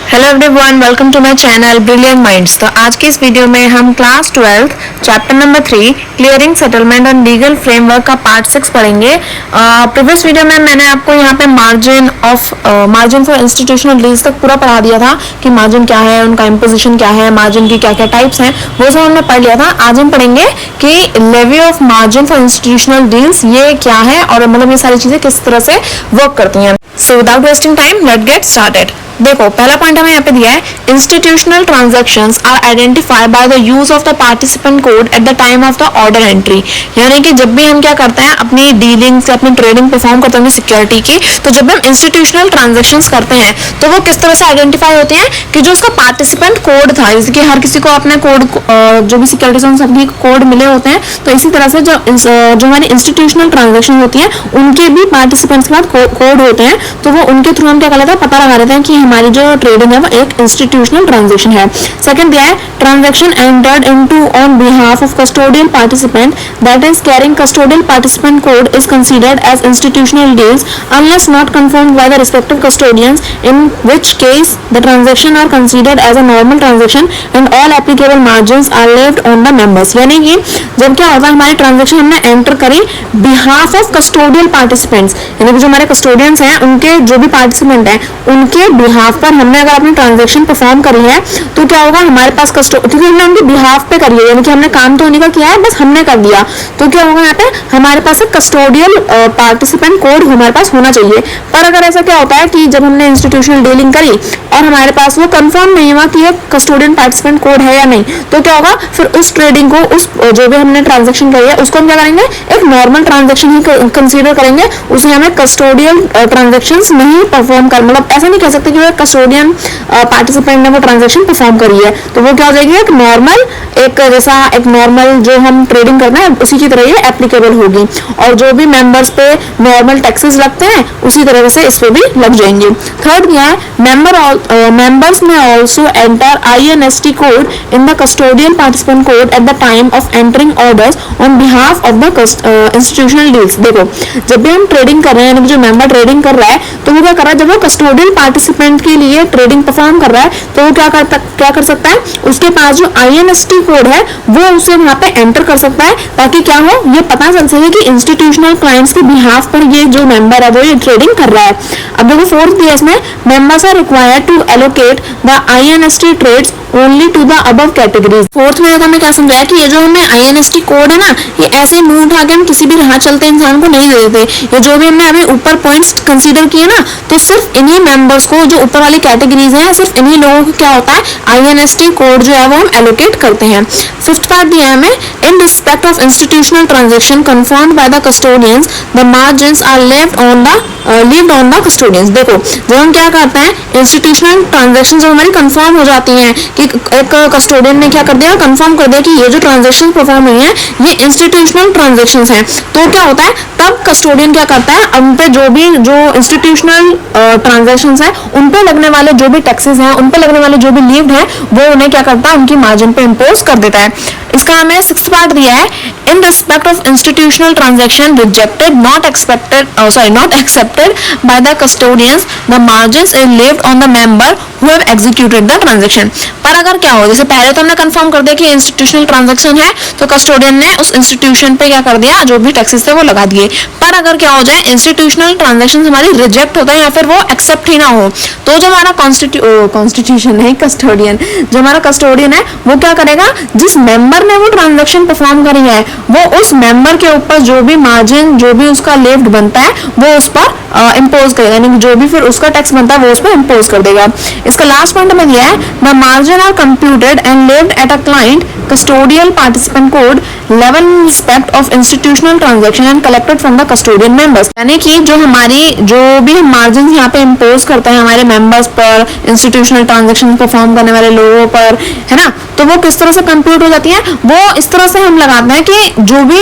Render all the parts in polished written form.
Hello everyone, welcome to my channel brilliant minds. तो आज के इस वीडियो में हम class 12 chapter number 3 clearing settlement and legal framework का पार्ट 6 पढ़ेंगे। प्रीवियस वीडियो में मैंने आपको यहाँ पे मार्जिन फॉर इंस्टीट्यूशनल डील्स तक पूरा पढ़ा दिया था कि मार्जिन क्या है, उनका इम्पोजिशन क्या है, मार्जिन की क्या क्या टाइप्स हैं, वो सब हमने पढ़ लिया था। आज हम पढ़ेंगे कि levy of margin for institutional deals ये क्या है और मतलब ये सारी चीजें किस तरह से वर्क करती हैं। So without wasting time let get started. देखो, पहला पॉइंट हमें यहाँ पे दिया है, institutional transactions are identified by the use of the participant code at the time of the order entry. यानी कि जब भी हम क्या करते हैं, अपनी डीलिंग्स अपनी ट्रेडिंग परफॉर्म करते हैं सिक्योरिटी की, तो जब हम इंस्टीट्यूशनल ट्रांजैक्शंस करते हैं तो वो किस तरह से आइडेंटिफाई होते हैं कि जो उसका पार्टिसिपेंट कोड था, जैसे कि हर किसी को अपने कोड जो भी सिक्योरिटीज हैं सभी कोड मिले होते हैं, तो इसी तरह से जो हमारी इंस्टीट्यूशनल ट्रांजैक्शन होती है उनके भी पार्टिसिपेंट्स के बाद कोड होते हैं, तो वो उनके थ्रू हम क्या कर लेते हैं, पता लगा लेते हैं कि हमारी जो ट्रेडिंग है वो एक इंस्टीट्यूशनल ट्रांजैक्शन है। सेकंड दिया है, transaction entered into on behalf of custodial participant that is carrying custodial participant code is considered as institutional deals unless not confirmed by the respective custodians, in which case the transaction are considered as a normal transaction and all applicable margins are left on the members. यानी कि जब क्या होता है, हमारी transaction हमने enter करी behalf of custodial participants, यानी कि जो हमारे कस्टोडियंस हैं उनके जो भी पार्टिसिपेंट हैं उनके बिहाफ पर हमने अगर अपनी ट्रांजैक्शन परफॉर्म करी है तो क्या होगा, हमारे पास क्योंकि हमने उनके बिहाफ पे करी है, यानी कि हमने काम तो उन्हीं का किया है, बस हमने कर दिया, तो क्या होगा यहाँ पे हमारे पास एक कस्टोडियल पार्टिसिपेंट कोड हमारे पास होना चाहिए। पर अगर ऐसा क्या होता है कि जब हमने इंस्टीट्यूशनल डीलिंग करी और हमारे पास वो कंफर्म नहीं हुआ कि ये कस्टोडियन पार्टिसिपेंट कोड है या नहीं, तो क्या होगा, फिर उस ट्रेडिंग को, उस जो भी हमने ट्रांजेक्शन करी है उसको हम क्या करेंगे, एक नॉर्मल ट्रांजेक्शन ही कंसीडर करेंगे, उसे हमें कस्टोडियल ट्रांजेक्शन नहीं परफॉर्म कर, मतलब ऐसा नहीं कह सकते कि वो कस्टोडियन पार्टिसिपेंट ने वो ट्रांजेक्शन परफॉर्म करी है, तो वो क्या हो जाएगी, एक नॉर्मल, एक जैसा एक नॉर्मल जो हम ट्रेडिंग करना है उसी की तरह ये एप्लीकेबल होगी, और जो भी मेंबर्स पे नॉर्मल टैक्सेस लगते हैं उसी तरह से इस पे भी लग जाएंगे। थर्ड क्या है, members may also enter INST code in the custodial participant code at the time of entering orders on behalf of the institutional deals। देखो, जब भी हम ट्रेडिंग कर रहे हैं, यानी जो मेंबर ट्रेडिंग कर रहा है तो वो क्या कर रहा है, जब वो कस्टोडियल पार्टिसिपेंट के लिए ट्रेडिंग परफॉर्म कर रहा है तो वो क्या कर सकता है, उसके पास जो INST कोड है वो उसे वहां पे एंटर कर सकता है, ताकि क्या हो, ये पता चल सके कि इंस्टीट्यूशनल क्लाइंट्स के बिहाफ पर ये जो मेंबर है वो ये ट्रेडिंग कर रहा है। अब देखो, फोर्थ दिया इसमें, members are required to allocate the INST trades only to the above categories. Fourth में हमें क्या समझाया कि ये जो हमें INST कोड है ना, ये ऐसे मुंह उठा के हम किसी भी राह चलते इंसान को नहीं दे देते। ये जो भी हमने अभी ऊपर पॉइंट्स कंसीडर किए ना, तो सिर्फ इन्हीं मेंबर्स को, जो ऊपर वाली कैटेगरीज हैं, सिर्फ इन्हीं लोगों को क्या होता है, INST कोड जो है वो हम एलोकेट करते हैं। फिफ्थ पार्ट दिया है हमें, in respect of institutional transaction confirmed by the custodians the margins are levied on the custodians. देखो, जब हम क्या करते हैं, इंस्टीट्यूशनल ट्रांजेक्शन जब हमारी कंफर्म हो जाती हैं कि एक कस्टोडियन ने क्या कर दिया, कंफर्म कर दिया कि ये जो ट्रांजेक्शन परफॉर्म हुई है ये इंस्टीट्यूशनल ट्रांजेक्शंस हैं, तो क्या होता है, तब कस्टोडियन क्या करता है, उन पे जो इंस्टीट्यूशनल ट्रांजेक्शंस हैं उन पे लगने वाले जो भी टैक्सेस हैं, उन पे लगने वाले जो भी लीव्ड है, वो उन्हें क्या करता है, उनकी मार्जिन पे इम्पोज कर देता है। इसका हमें सिक्स्थ पार्ट दिया है, इन respect of institutional transaction rejected not accepted by the custodians the margins is lived on the member who have executed the transaction. पर अगर क्या हो, जैसे पहले तो हमने कंफर्म कर दिया कि इंस्टीट्यूशनल ट्रांजेक्शन है, तो कस्टोडियन ने उस इंस्टीट्यूशन पे क्या कर दिया, जो भी टैक्सेस थे वो लगा दिए। पर अगर क्या हो जाए, इंस्टीट्यूशनल ट्रांजेक्शन हमारी रिजेक्ट होता है या फिर वो एक्सेप्ट ही ना हो, तो जो हमारा कॉन्स्टिट्यूशन नहीं, कस्टोडियन, जो हमारा कस्टोडियन है वो क्या करेगा, जिस मेंबर ने वो ट्रांजेक्शन परफॉर्म करी है वो उस मेंबर के ऊपर जो भी मार्जिन, जो भी उसका लिव्ड बनता है वो उस पर इम्पोज करेगा, यानी जो भी फिर उसका टैक्स बनता है वो उस पर इम्पोज कर देगा। इसका लास्ट पॉइंट में दिया है, the margin are computed and levied at a client custodial participant code level in respect of institutional transaction and collected from the custodian members। यानी कि जो भी मार्जिन यहाँ पे इम्पोज करते हैं हमारे मेंबर्स पर, इंस्टीट्यूशनल ट्रांजेक्शन परफॉर्म करने वाले लोगों पर, है ना, तो वो किस तरह से कंप्यूट हो जाती है, वो इस तरह से हम लगाते हैं कि जो भी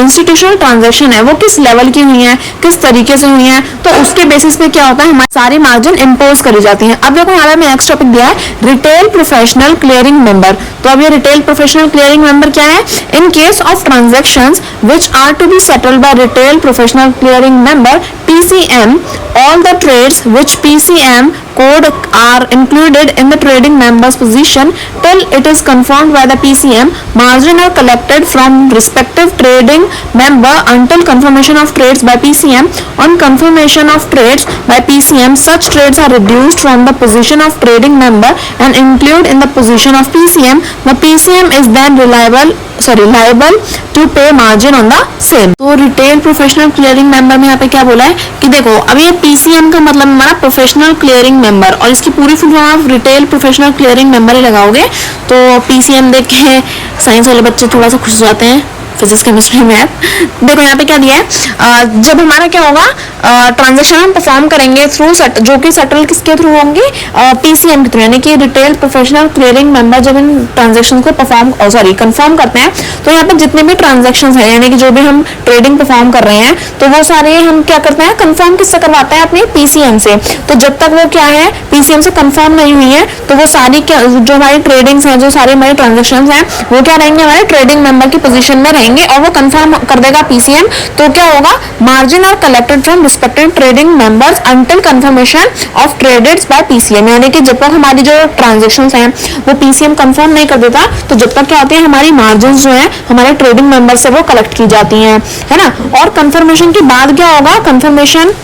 इंस्टीट्यूशनल ट्रांजेक्शन है वो किस लेवल की हुई है, किस तरीके से हुई है, तो उसके बेसिस पे क्या होता है, हमारी सारी मार्जिन इम्पोज करी जाती है। अब देखो यहाँ पे नेक्स्ट टॉपिक दिया है, रिटेल प्रोफेशनल क्लियरिंग मेंबर। तो अब ये रिटेल प्रोफेशनल क्लियरिंग मेंबर क्या है, in case of transactions which are to be settled by retail professional clearing member, PCM, all the trades which PCM code are included in the trading member's position till it is confirmed by the PCM. Margin are collected from respective trading member until confirmation of trades by PCM. On confirmation of trades by PCM, such trades are reduced from the position of trading member and included in the position of PCM. The PCM is then liable to pay margin on the same. तो retail professional clearing member में यहाँ पे क्या बोला है कि देखो अभी ये PCM का मतलब हमारा प्रोफेशनल क्लियरिंग मेंबर, और इसकी पूरी फुल फॉर्म आप रिटेल प्रोफेशनल क्लियरिंग मेंबर ही लगाओगे तो PCM देख के साइंस वाले बच्चे थोड़ा सा खुश हो जाते हैं, फिजिक्स केमिस्ट्री मैथ। देखो यहाँ पे क्या दिया है, जब हमारा क्या होगा ट्रांजैक्शन हम परफॉर्म करेंगे थ्रू जो कि सेटल किसके थ्रू होंगे, PCM के थ्रू, यानी कि रिटेल प्रोफेशनल क्लियरिंग मेंबर जब इन ट्रांजैक्शन को कंफर्म करते हैं तो यहाँ पे जितने भी ट्रांजैक्शन है यानी कि जो भी हम ट्रेडिंग परफॉर्म कर रहे हैं तो वो सारे हम क्या करते हैं कंफर्म किससे करवाते हैं, अपने PCM से। तो जब तक वो क्या है PCM से कंफर्म नहीं हुई है तो वो सारी जो हमारी ट्रेडिंग्स हैं, जो सारे हमारे ट्रांजेक्शन हैं वो क्या रहेंगे, हमारे ट्रेडिंग मेंबर की पोजीशन में रहेंगे और वो कंफर्म कर देगा PCM। तो क्या होगा, margin are collected from respective trading members until confirmation of trades by PCM, यानी कि जब तक हमारी जो ट्रांजेक्शंस हैं वो PCM कंफर्म नहीं कर देता तो जब तक क्या होती है हमारी मार्जिन जो है हमारे ट्रेडिंग मेंबर से वो कलेक्ट की जाती हैं, है ना। और कंफर्मेशन के बाद क्या होगा, कंफर्मेशन,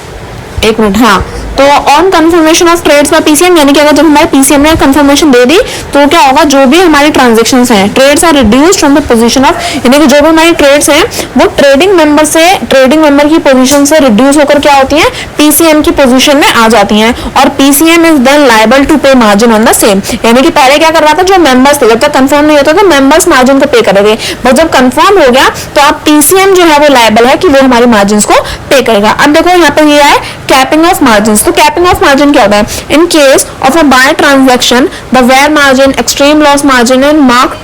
एक मिनट, हाँ, तो on confirmation of trades by PCM, यानी कि अगर जब हमारे PCM ने कंफर्मेशन दे दी तो क्या होगा, जो भी हमारी ट्रांजैक्शंस हैं trades are reduced from the position of, यानी कि जो भी हमारी ट्रेड्स हैं वो ट्रेडिंग मेंबर की पोजीशन से रिड्यूस होकर क्या होती हैं PCM की पोजीशन में आ जाती हैं और PCM is then liable to pay margin on the same, यानी कि पहले क्या कर रहा था, जो मेंबर्स थे जब तक कंफर्म नहीं होता तो मेंबर्स मार्जिन को पे करेंगे, बट जब कंफर्म हो गया तो अब PCM जो है वो लायबल है कि वो हमारी मार्जिन को पे करेगा। अब देखो यहाँ पे ये है कैपिंग ऑफ मार्जिन। तो कैपिंग ऑफ मार्जिन क्या होता है, in case of a buy transaction the VaR margin, extreme loss margin and mark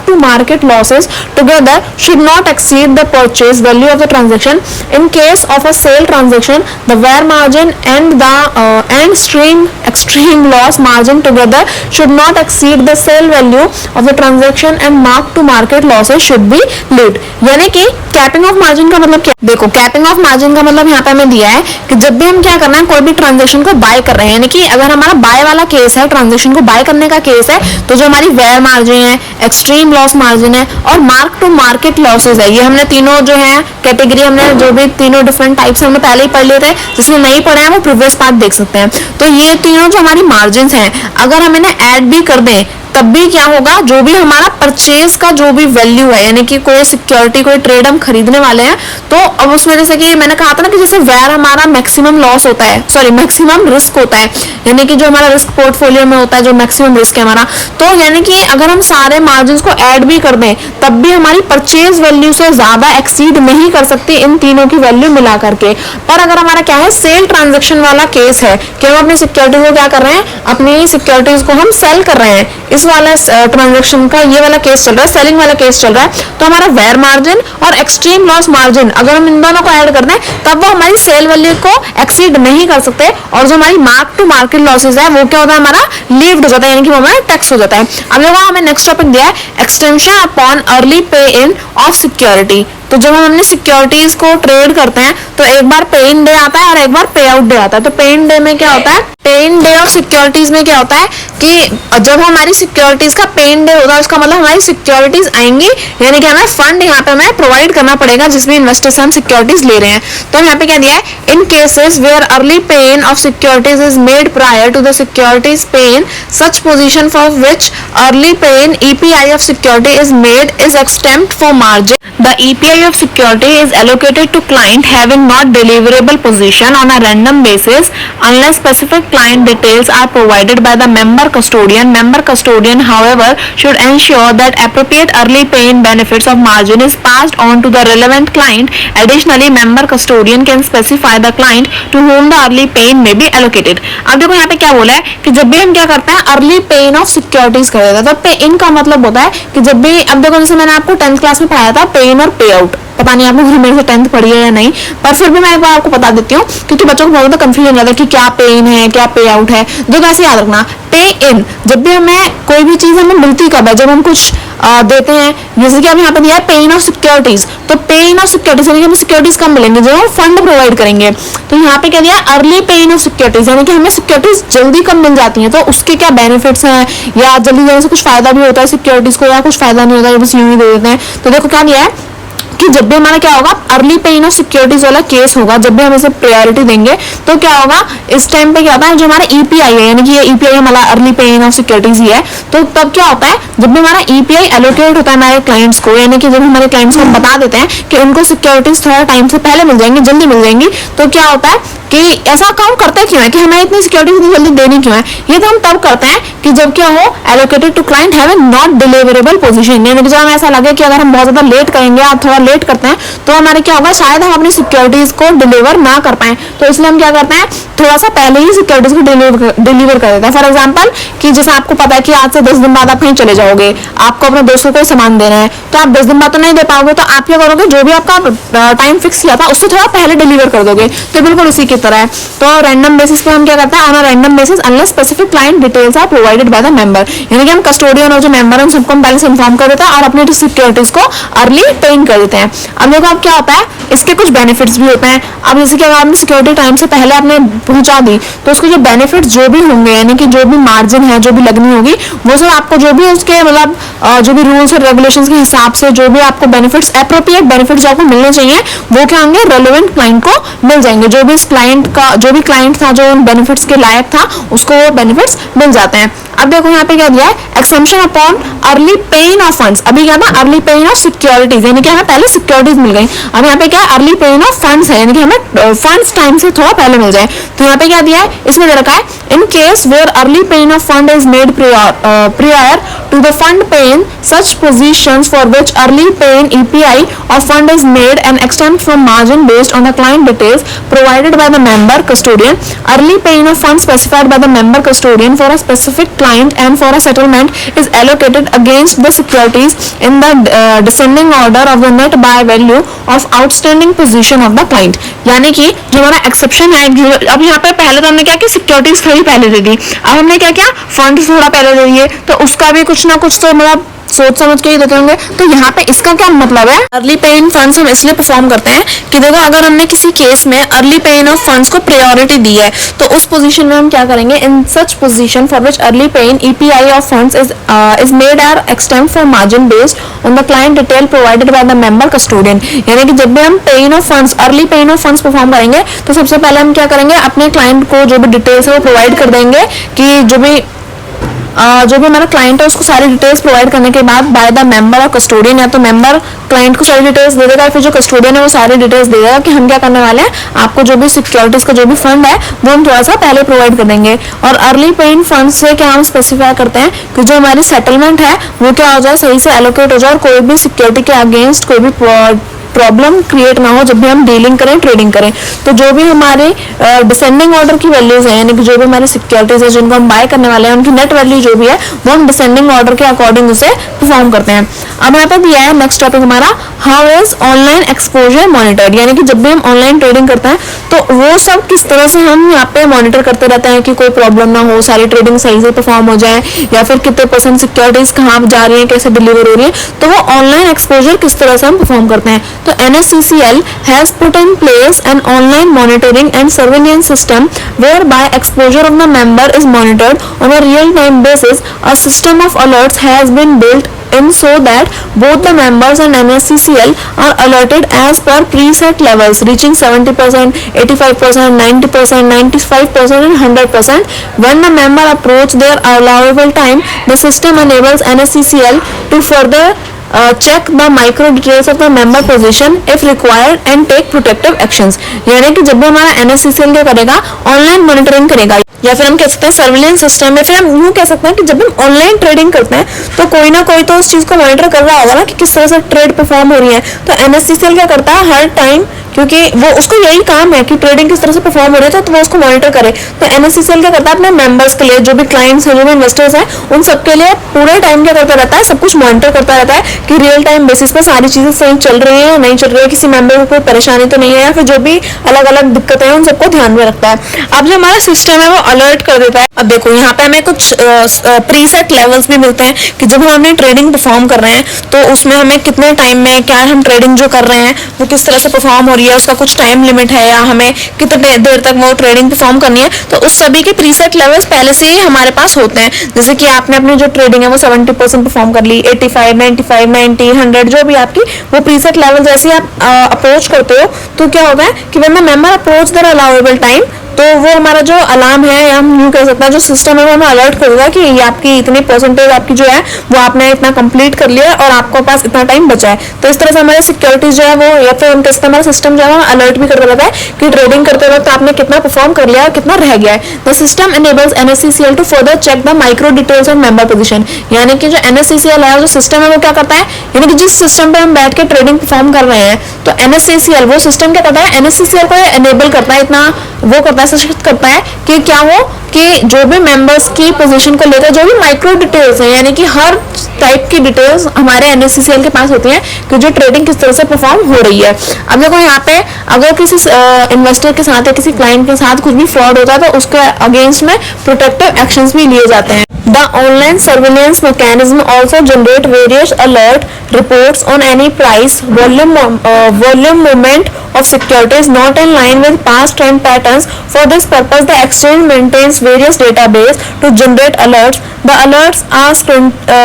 to market losses together should not exceed the purchase value of the transaction. In case of a sell transaction the VaR margin and extreme loss margin together should not exceed the sale value of the transaction and mark to market losses should be lid। यानी कि capping of margin का मतलब क्या, देखो capping of margin का मतलब यहाँ पे हमें दिया है कि जब भी हम क्या करना है, कोई भी ट्रांजेक्शन को बाय कर रहे हैं, यानी कि अगर हमारा बाय वाला केस है, ट्रांजेक्शन को बाय करने का केस है, तो जो हमारी वेयर मार्जिन है, एक्सट्रीम लॉस मार्जिन है और मार्क टू मार्केट लॉसेज है, ये हमने तीनों जो है कैटेगरी, हमने जो भी तीनों डिफरेंट टाइप्स हमने पहले ही पढ़ लिए थे, जिसने नहीं पढ़ा है वो प्रीवियस पार्ट देख सकते हैं। तो ये तीनों जो हमारी मार्जिन हैं अगर हम इन्हें ऐड भी कर दें तब भी क्या होगा, जो भी हमारा परचेज का जो भी वैल्यू है, यानी कि कोई सिक्योरिटी, कोई ट्रेड हम खरीदने वाले हैं तो अब उसमें जैसे कि मैंने कहा था ना कि जैसे वेयर हमारा मैक्सिमम लॉस होता है, मैक्सिमम रिस्क होता है, यानी कि जो हमारा रिस्क पोर्टफोलियो में होता है, जो मैक्सिमम रिस्क है हमारा, तो यानी कि अगर हम सारे मार्जिन को ऐड भी कर दें तब भी हमारी परचेज वैल्यू से ज्यादा एक्सीड नहीं कर सकती इन तीनों की वैल्यू मिला करके। पर अगर हमारा क्या है, सेल ट्रांजेक्शन वाला केस है कि हम अपनी सिक्योरिटी को क्या कर रहे हैं, अपनी सिक्योरिटीज को हम सेल कर रहे हैं, इस वाला ट्रांजैक्शन का ये वाला केस चल रहा है, सेलिंग वाला केस चल रहा है, तो हमारा वेयर मार्जिन और एक्सट्रीम लॉस मार्जिन अगर हम इन दोनों को ऐड कर दें तब वो हमारी सेल वैल्यू को एक्सीड नहीं कर सकते और जो हमारी मार्क टू मार्केट लॉसेज है वो क्या होता है, हमारा लीव्ड हो जाता है, यानी कि वो हमारा टैक्स हो जाता है। अब देखो हमें नेक्स्ट टॉपिक दिया है extension upon early pay in of security. तो जब हम अपने सिक्योरिटीज को ट्रेड करते हैं तो एक बार पे इन डे आता है और एक बार पे आउट डे आता है। तो पे इन डे में क्या होता है, पे इन डे ऑफ सिक्योरिटीज में क्या होता है कि जब हमारी सिक्योरिटीज का पे इन डे होगा उसका मतलब हमारी सिक्योरिटीज आएंगी, यानी कि हमें फंड यहाँ पे हमें प्रोवाइड करना पड़ेगा जिसमें इन्वेस्टर से हम सिक्योरिटीज ले रहे हैं। तो यहाँ पे क्या दिया है, इन cases where early pay in of securities is made prior to the securities pay in, such position for which early pay in EPI of security is made is exempt for margin. The EPI of security is allocated to client having not deliverable position on a random basis unless specific client details are provided by the member custodian. Member custodian, however, should ensure that appropriate early pay-in benefits of margin is passed on to the relevant client. Additionally, member custodian can specify the client to whom the early pay-in may be allocated. अब देखो यहाँ पे क्या बोला है कि जब भी हम क्या करते हैं early pay in of securities कर देते हैं, तो पे इन का मतलब होता है कि जब भी, अब देखो जैसे मैंने आपको 10th क्लास में पढ़ाया था पे इन और पे आउट, पता नहीं आपने मेरे से 10th पढ़ी है या नहीं, पर फिर भी मैं एक बार आपको बता देती हूँ, क्योंकि बच्चों को बहुत ज़्यादा कंफ्यूजन रहता है कि क्या पे इन है क्या पे आउट है। तो कैसे याद रखना, पे इन जब भी हमें कोई भी चीज़ हमें मिलती कब है, जब हम कुछ देते हैं। जैसे कि अब यहाँ पे दिया है पे इन ऑफ सिक्योरिटीज, तो पे इन ऑफ सिक्योरिटीज यानी कि हमें सिक्योरिटीज कब मिलेंगे, जब हम फंड प्रोवाइड करेंगे। तो यहाँ पे क्या दिया है, early pay in of securities, यानी कि हमें सिक्योरिटीज जल्दी कब मिल जाती हैं, तो उसके क्या बेनिफिट्स हैं, या जल्दी जल्दी से कुछ फायदा भी होता है सिक्योरिटीज को, या कुछ फायदा नहीं होता है, बस यूं ही दे देते हैं। तो देखो क्या दिया है कि जब भी हमारा क्या होगा, early pay in of securities वाला केस होगा, जब भी हम इसे प्रायोरिटी देंगे तो क्या होगा, इस टाइम पे क्या होता है, जो हमारा ईपीआई है, यानी कि ये ईपीआई हमारा early pay in of securities ही है, तो तब क्या होता है, जब भी हमारा ईपीआई एलोकेट होता है हमारे क्लाइंट्स को, यानी कि जब हमारे क्लाइंट्स को हम बता देते हैं कि उनको सिक्योरिटीज थोड़ा टाइम से पहले मिल जाएंगी, जल्दी मिल जाएंगी, तो क्या होता है कि ऐसा काम करते क्यों है कि हमें इतनी सिक्योरिटी इतनी जल्दी देनी क्यों है, ये तो हम तब करते हैं कि जब क्या हो, allocated to client have a not deliverable position, यानी कि जब हमें ऐसा लगे कि अगर हम बहुत ज्यादा लेट करेंगे या थोड़ा लेट करते हैं तो हमारे क्या होगा, शायद हम अपनी सिक्योरिटीज को डिलीवर ना कर पाए, तो इसलिए हम क्या करते हैं, थोड़ा सा पहले ही सिक्योरिटीज को डिलीवर कर देते हैं। फॉर एग्जाम्पल कि जैसे आपको पता है कि आज से 10 दिन बाद आप कहीं चले जाओगे, आपको अपने दोस्त को कोई सामान देना है, तो आप 10 दिन बाद तो नहीं दे पाओगे, तो आप क्या करोगे, जो भी आपका टाइम फिक्स किया था उससे थोड़ा पहले डिलीवर कर दोगे। तो बिल्कुल उसी की तरह है। तो रैंडम बेसिस पे हम क्या करते हैं, on a random basis unless specific client details are provided by the member, यानी कि हम कस्टोडियन और जो मेंबर है उन सबको हम पहले से इन्फॉर्म कर देते हैं और अपनी सिक्योरिटीज को अर्ली पे इन कर देते हैं। अब देखो अब क्या होता है, इसके कुछ बेनिफिट्स भी होते हैं। अब जैसे कि अगर आपने सिक्योरिटी टाइम से पहले आपने पहुंचा दी तो उसके जो बेनिफिट्स जो भी होंगे, यानी कि जो भी मार्जिन है जो भी लगनी होगी, वो सब आपको जो भी उसके मतलब जो भी रूल्स और रेगुलेशंस के हिसाब से जो भी आपको बेनिफिट्स, एप्रोप्रिएट बेनिफिट्स जो आपको मिलने चाहिए, वो क्या होंगे, रेलेवेंट क्लाइंट को मिल जाएंगे। जो भी इस क्लाइंट का जो भी क्लाइंट था जो उन बेनिफिट्स के लायक था, उसको वो बेनिफिट्स मिल जाते हैं। अब देखो यहाँ पे क्या दिया है, exemption upon early paying of funds. अभी क्या था, अर्ली पेइंग ऑफ सिक्योरिटीज, यानी कि हमें पहले सिक्योरिटीज मिल गई। अब यहाँ पे क्या है, अर्ली पेइंग ऑफ फंड्स है, यानी कि हमें फंड्स टाइम से थोड़ा पहले मिल जाए। तो यहाँ पे क्या दिया है, इसमें दे रखा है, in case where early paying of fund is made prior to the fund paying, such positions for which early paying EPI of fund is made and extend from margin based on the client details provided by the member custodian. Early paying of funds specified by the member custodian for a specific client and for a settlement is allocated against the securities in the descending order of the net buy value of outstanding position of the client. यानी कि जो हमारा exception है, अब यहाँ पे पहले तो हमने क्या कि सिक्योरिटीज थोड़ी पहले दे दी, अब हमने क्या किया, फंड थोड़ा पहले दे दिए, तो उसका भी कुछ ना कुछ तो मतलब सोच समझ के ही देते होंगे। तो यहाँ पे इसका क्या मतलब है, अर्ली पे इन फंड्स हम इसलिए परफॉर्म करते हैं कि देखो अगर हमने किसी केस में early pay in of funds को प्रायोरिटी दी है, तो उस पोजीशन में हम क्या करेंगे, in such position for which early pay in EPI of funds is made are extend for margin based on the client detail provided by the member custodian. यानी कि जब भी हम पे in of funds, early pay in of funds perform करेंगे, तो सबसे पहले हम क्या करेंगे, अपने क्लाइंट को जो भी डिटेल्स है वो प्रोवाइड कर देंगे, कि जो भी हमारा क्लाइंट है उसको सारी डिटेल्स प्रोवाइड करने के बाद बाय द मेंबर और कस्टोडियन, या तो मेंबर क्लाइंट को सारी डिटेल्स दे देगा, फिर जो कस्टोडियन है वो सारी डिटेल्स दे देगा कि हम क्या करने वाले हैं, आपको जो भी सिक्योरिटीज का जो भी फंड है वो हम थोड़ा सा पहले प्रोवाइड कर देंगे। और अर्ली पेइंग फंड से क्या हम स्पेसिफाई करते हैं कि जो हमारी सेटलमेंट है वो क्या हो जाए, सही से एलोकेट हो जाए और कोई भी सिक्योरिटी के अगेंस्ट कोई भी प्रॉब्लम क्रिएट ना हो जब भी हम डीलिंग करें, ट्रेडिंग करें। तो जो भी हमारे डिसेंडिंग ऑर्डर की वैल्यूज है, यानी कि जो भी हमारे सिक्योरिटीज है जिनको हम बाय करने वाले हैं, उनकी नेट वैल्यू जो भी है वो हम डिसेंडिंग ऑर्डर के अकॉर्डिंग उसे परफॉर्म करते हैं। अब यहाँ पे दिया है नेक्स्ट टॉपिक हमारा, how is online exposure monitored, यानी कि जब भी हम ऑनलाइन ट्रेडिंग करते हैं तो वो सब किस तरह से हम यहाँ पे मॉनिटर करते रहते हैं कि कोई प्रॉब्लम ना हो, सारी ट्रेडिंग सही से परफॉर्म हो जाए, या फिर कितने परसेंट सिक्योरिटीज कहाँ जा रही है, कैसे डिलीवर हो रही है, तो वो ऑनलाइन एक्सपोजर किस तरह से हम परफॉर्म करते हैं। तो NSCCL has put in place an online monitoring and surveillance system whereby exposure of the member is monitored on a real-time basis. A system of alerts has been built in so that both the members and NSCCL are alerted as per preset levels reaching 70%, 85%, 90%, 95% and 100%. When the member approach their allowable time, the system enables NSCCL to further check the micro details of the member position if required and take protective actions. यानी कि जब भी हमारा NSCCL क्या करेगा, online monitoring करेगा, या फिर हम कह सकते हैं सर्विलेंस सिस्टम, या फिर हम यूँ कह सकते हैं कि जब हम ऑनलाइन ट्रेडिंग करते हैं तो कोई ना कोई तो उस चीज़ को मॉनिटर कर रहा होगा ना कि किस तरह से ट्रेड परफॉर्म हो रही है। तो NSCCL क्या करता है, हर टाइम क्योंकि वो उसको यही काम है कि ट्रेडिंग किस तरह से परफॉर्म हो रही है, तो वो उसको मॉनिटर करे। तो NSCCL क्या करता है, अपने मेंबर्स के लिए, जो भी क्लाइंट्स हैं, जो भी इन्वेस्टर्स हैं, उन सबके लिए पूरे टाइम क्या करता रहता है, सब कुछ मॉनिटर करता रहता है कि रियल टाइम बेसिस पे सारी चीजें सही चल रही है, नहीं चल रही है, किसी मेंबर को कोई परेशानी तो नहीं है, या फिर जो भी अलग अलग दिक्कतें हैं उन सबको ध्यान में रखता है। अब जो हमारा सिस्टम है वो अलर्ट कर देता है। अब देखो यहाँ पे हमें कुछ प्रीसेट लेवल्स भी मिलते हैं कि जब हम अपनी ट्रेडिंग परफॉर्म कर रहे हैं तो उसमें हमें कितने टाइम में क्या हम ट्रेडिंग जो कर रहे हैं वो किस तरह से परफॉर्म हो रही है, उसका कुछ टाइम लिमिट है या हमें कितने देर तक वो ट्रेडिंग परफॉर्म करनी है। तो उस सभी के प्रीसेट लेवल्स पहले से ही हमारे पास होते हैं। जैसे कि आपने अपनी जो ट्रेडिंग है वो 70% परफॉर्म कर ली, 85, 95, 90, 100 जो भी आपकी वो प्रीसेट लेवल जैसे आप अप्रोच करते हो तो क्या होता है कि when the member approach there allowable time, तो वो हमारा जो अलार्म है या हम यूँ कह सकते हैं जो सिस्टम है वो हमें अलर्ट कर देगा कि ये आपकी इतनी परसेंटेज आपकी जो है वो आपने इतना कंप्लीट कर लिया है और आपके पास इतना टाइम बचा है। तो इस तरह से हमारे सिक्योरिटीज जो है वो या फिर हम कहते हैं हमारा सिस्टम जो है वो अलर्ट भी करता रहता है कि ट्रेडिंग करते वक्त आपने कितना परफॉर्म कर लिया है, कितना रह गया है। The system enables NSCCL to further check the micro details of member position. यानी कि जो NSCCL है जो सिस्टम है वो क्या करता है, यानी कि जिस सिस्टम पे हम बैठ के ट्रेडिंग परफॉर्म कर रहे हैं तो NSCCL वो सिस्टम क्या करता है, NSCCL को एनेबल करता है, इतना वो करता है, सशक्त करता है कि क्या हो कि जो भी मेंबर्स की पोजीशन को लेकर जो भी माइक्रो डिटेल्स हैं, यानी कि हर टाइप की डिटेल्स हमारे NSCCL के पास होती हैं कि जो ट्रेडिंग किस तरह से परफॉर्म हो रही है। अब देखो यहाँ पे अगर किसी इन्वेस्टर के साथ या किसी क्लाइंट के साथ कुछ भी फ्रॉड होता है तो उसके अगेंस्ट में प्रोटेक्टिव एक्शंस भी लिए जाते हैं। The online surveillance mechanism also generate various alert reports on any price, volume movement of securities not in line with past trend patterns. For this purpose, the exchange maintains various database to generate alerts. The alerts are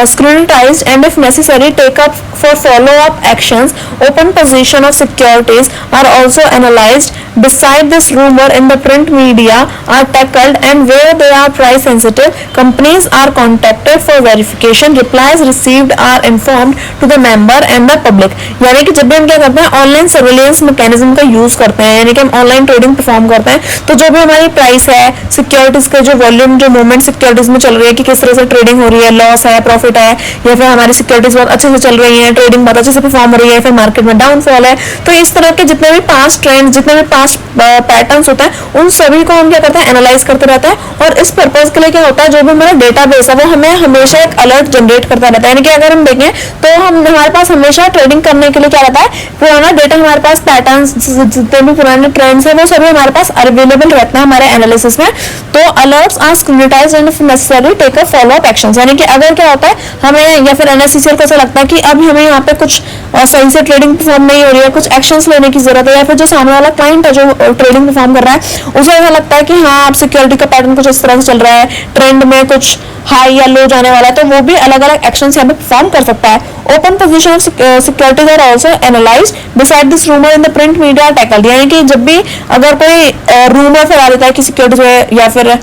scrutinized and if necessary take up for follow-up actions. Open position of securities are also analyzed. Beside this, rumor in the print media are tackled and where they are price sensitive, companies are contacted for verification. Replies received are informed to the member and the public. यानी कि जब भी हम क्या करते हैं online surveillance mechanism का use करते हैं, यानी कि हम ऑनलाइन ट्रेडिंग परफॉर्म करते हैं, तो जो भी हमारी प्राइस है, सिक्योरिटीज का जो वॉल्यूम, जो मूवमेंट सिक्योरिटीज में चल रही है कि किस तरह से ट्रेडिंग हो रही है, लॉस है, प्रॉफिट है, या फिर हमारी सिक्योरिटीज बहुत अच्छे से चल रही है, ट्रेडिंग बहुत अच्छे से परफॉर्म हो रही है, फिर मार्केट में डाउनफॉल है, तो इस तरह के जितने भी पास्ट ट्रेंड, जितने भी पास्ट पैटर्न्स होता है उन सभी को हम क्या करते हैं एनालाइज करते रहते हैं। और इस पर्पज के लिए क्या होता है, जो भी हमारा डेटाबेस है वो हमें हमेशा एक अलर्ट जनरेट करता रहता है। यानी कि अगर हम देखें तो हमारे पास हमेशा ट्रेडिंग करने के लिए क्या रहता है, पुराना डेटा हमारे पास, पैटर्न्स जितने भी पुराने ट्रेंड्स है वो सभी हमारे पास अवेलेबल रहते हैं हमारे एनालिसिस में। तो alerts are scrutinized and if necessary take a follow up actions. यानी कि अगर क्या होता है हमें या फिर NSCCL को ऐसा लगता है कि अब हमें यहाँ पे कुछ सही से ट्रेडिंग परफॉर्म नहीं हो रही है, कुछ एक्शंस लेने की जरूरत है, या फिर जो सामने वाला क्लाइंट है जो ट्रेडिंग परफॉर्म कर रहा है उसे ऐसा लगता है कि हाँ अब सिक्योरिटी का पैटर्न कुछ इस तरह से चल रहा है, ट्रेंड में कुछ हाई या लो जाने वाला है, तो वो भी अलग अलग एक्शंस यहाँ पे परफॉर्म कर सकता है। Open position of securities are also analysed beside this rumour in the print media tackled. यानी कि जब भी अगर कोई रूमर फैला देता है कि सिक्योरिटीज में या फिर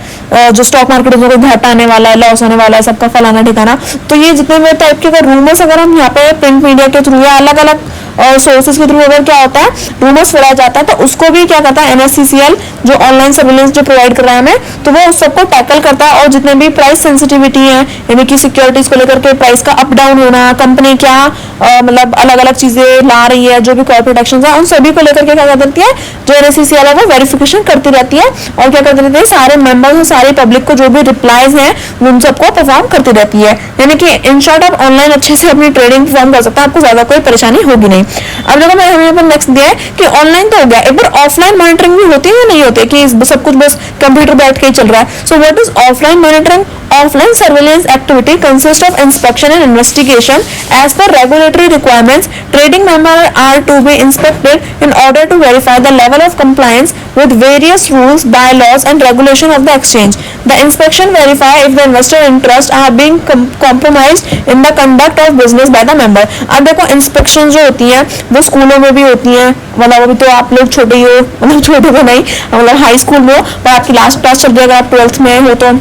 जो स्टॉक मार्केट में कोई घाटा आने वाला है, लॉस होने वाला है, सबका फलाना ठिकाना, तो ये जितने भी टाइप के रूमर्स अगर हम यहाँ पे प्रिंट मीडिया के थ्रू या अलग अलग सोर्सेज के थ्रू अगर क्या होता है रूमर्स फैलाया जाता है तो उसको भी क्या करता है NSCCL जो ऑनलाइन सर्विलेंस जो प्रोवाइड कर रहा है हमें, तो वो उस सबको टैकल करता है। और जितने भी प्राइस सेंसिटिविटी है, यानी कि सिक्योरिटीज को लेकर के प्राइस का अप डाउन होना, कंपनी क्या मतलब अलग अलग चीजें ला रही है, जो भी कॉर्पोरेट एक्शन है उन सभी को लेकर के क्या कर देती है जो NSCCL है वो वेरिफिकेशन करती रहती है और क्या करती रहती है सारे मेंबर्स और सारी पब्लिक को जो भी रिप्लाईज हैं उन सबको परफॉर्म करती रहती है। यानी कि इन शॉर्ट आप ऑनलाइन अच्छे से अपनी ट्रेडिंग परफॉर्म कर सकते हैं, आपको ज्यादा कोई परेशानी होगी नहीं। अब देखो मैं हमें पर नेक्स्ट दिया है कि ऑनलाइन तो हो गया, एक बार ऑफलाइन मॉनिटरिंग भी होती है या नहीं होती कि सब कुछ बस कंप्यूटर बैठ के ही चल रहा है। So what is offline monitoring? Offline surveillance activity consists of inspection and investigation. As per regulatory requirements, trading members are to be inspected in order to verify the level of compliance with various rules, bylaws and regulation of the exchange. The inspection verify if the investor interests are being compromised in the conduct of business by the member. अब देखो inspection जो होती है वो स्कूलों में भी होती है, मतलब अभी तो आप लोग छोटे ही हो, मतलब छोटे तो नहीं, मतलब हाई स्कूल में हो, पर आपकी लास्ट क्लास चल रही है, अगर आप 12th में हो तो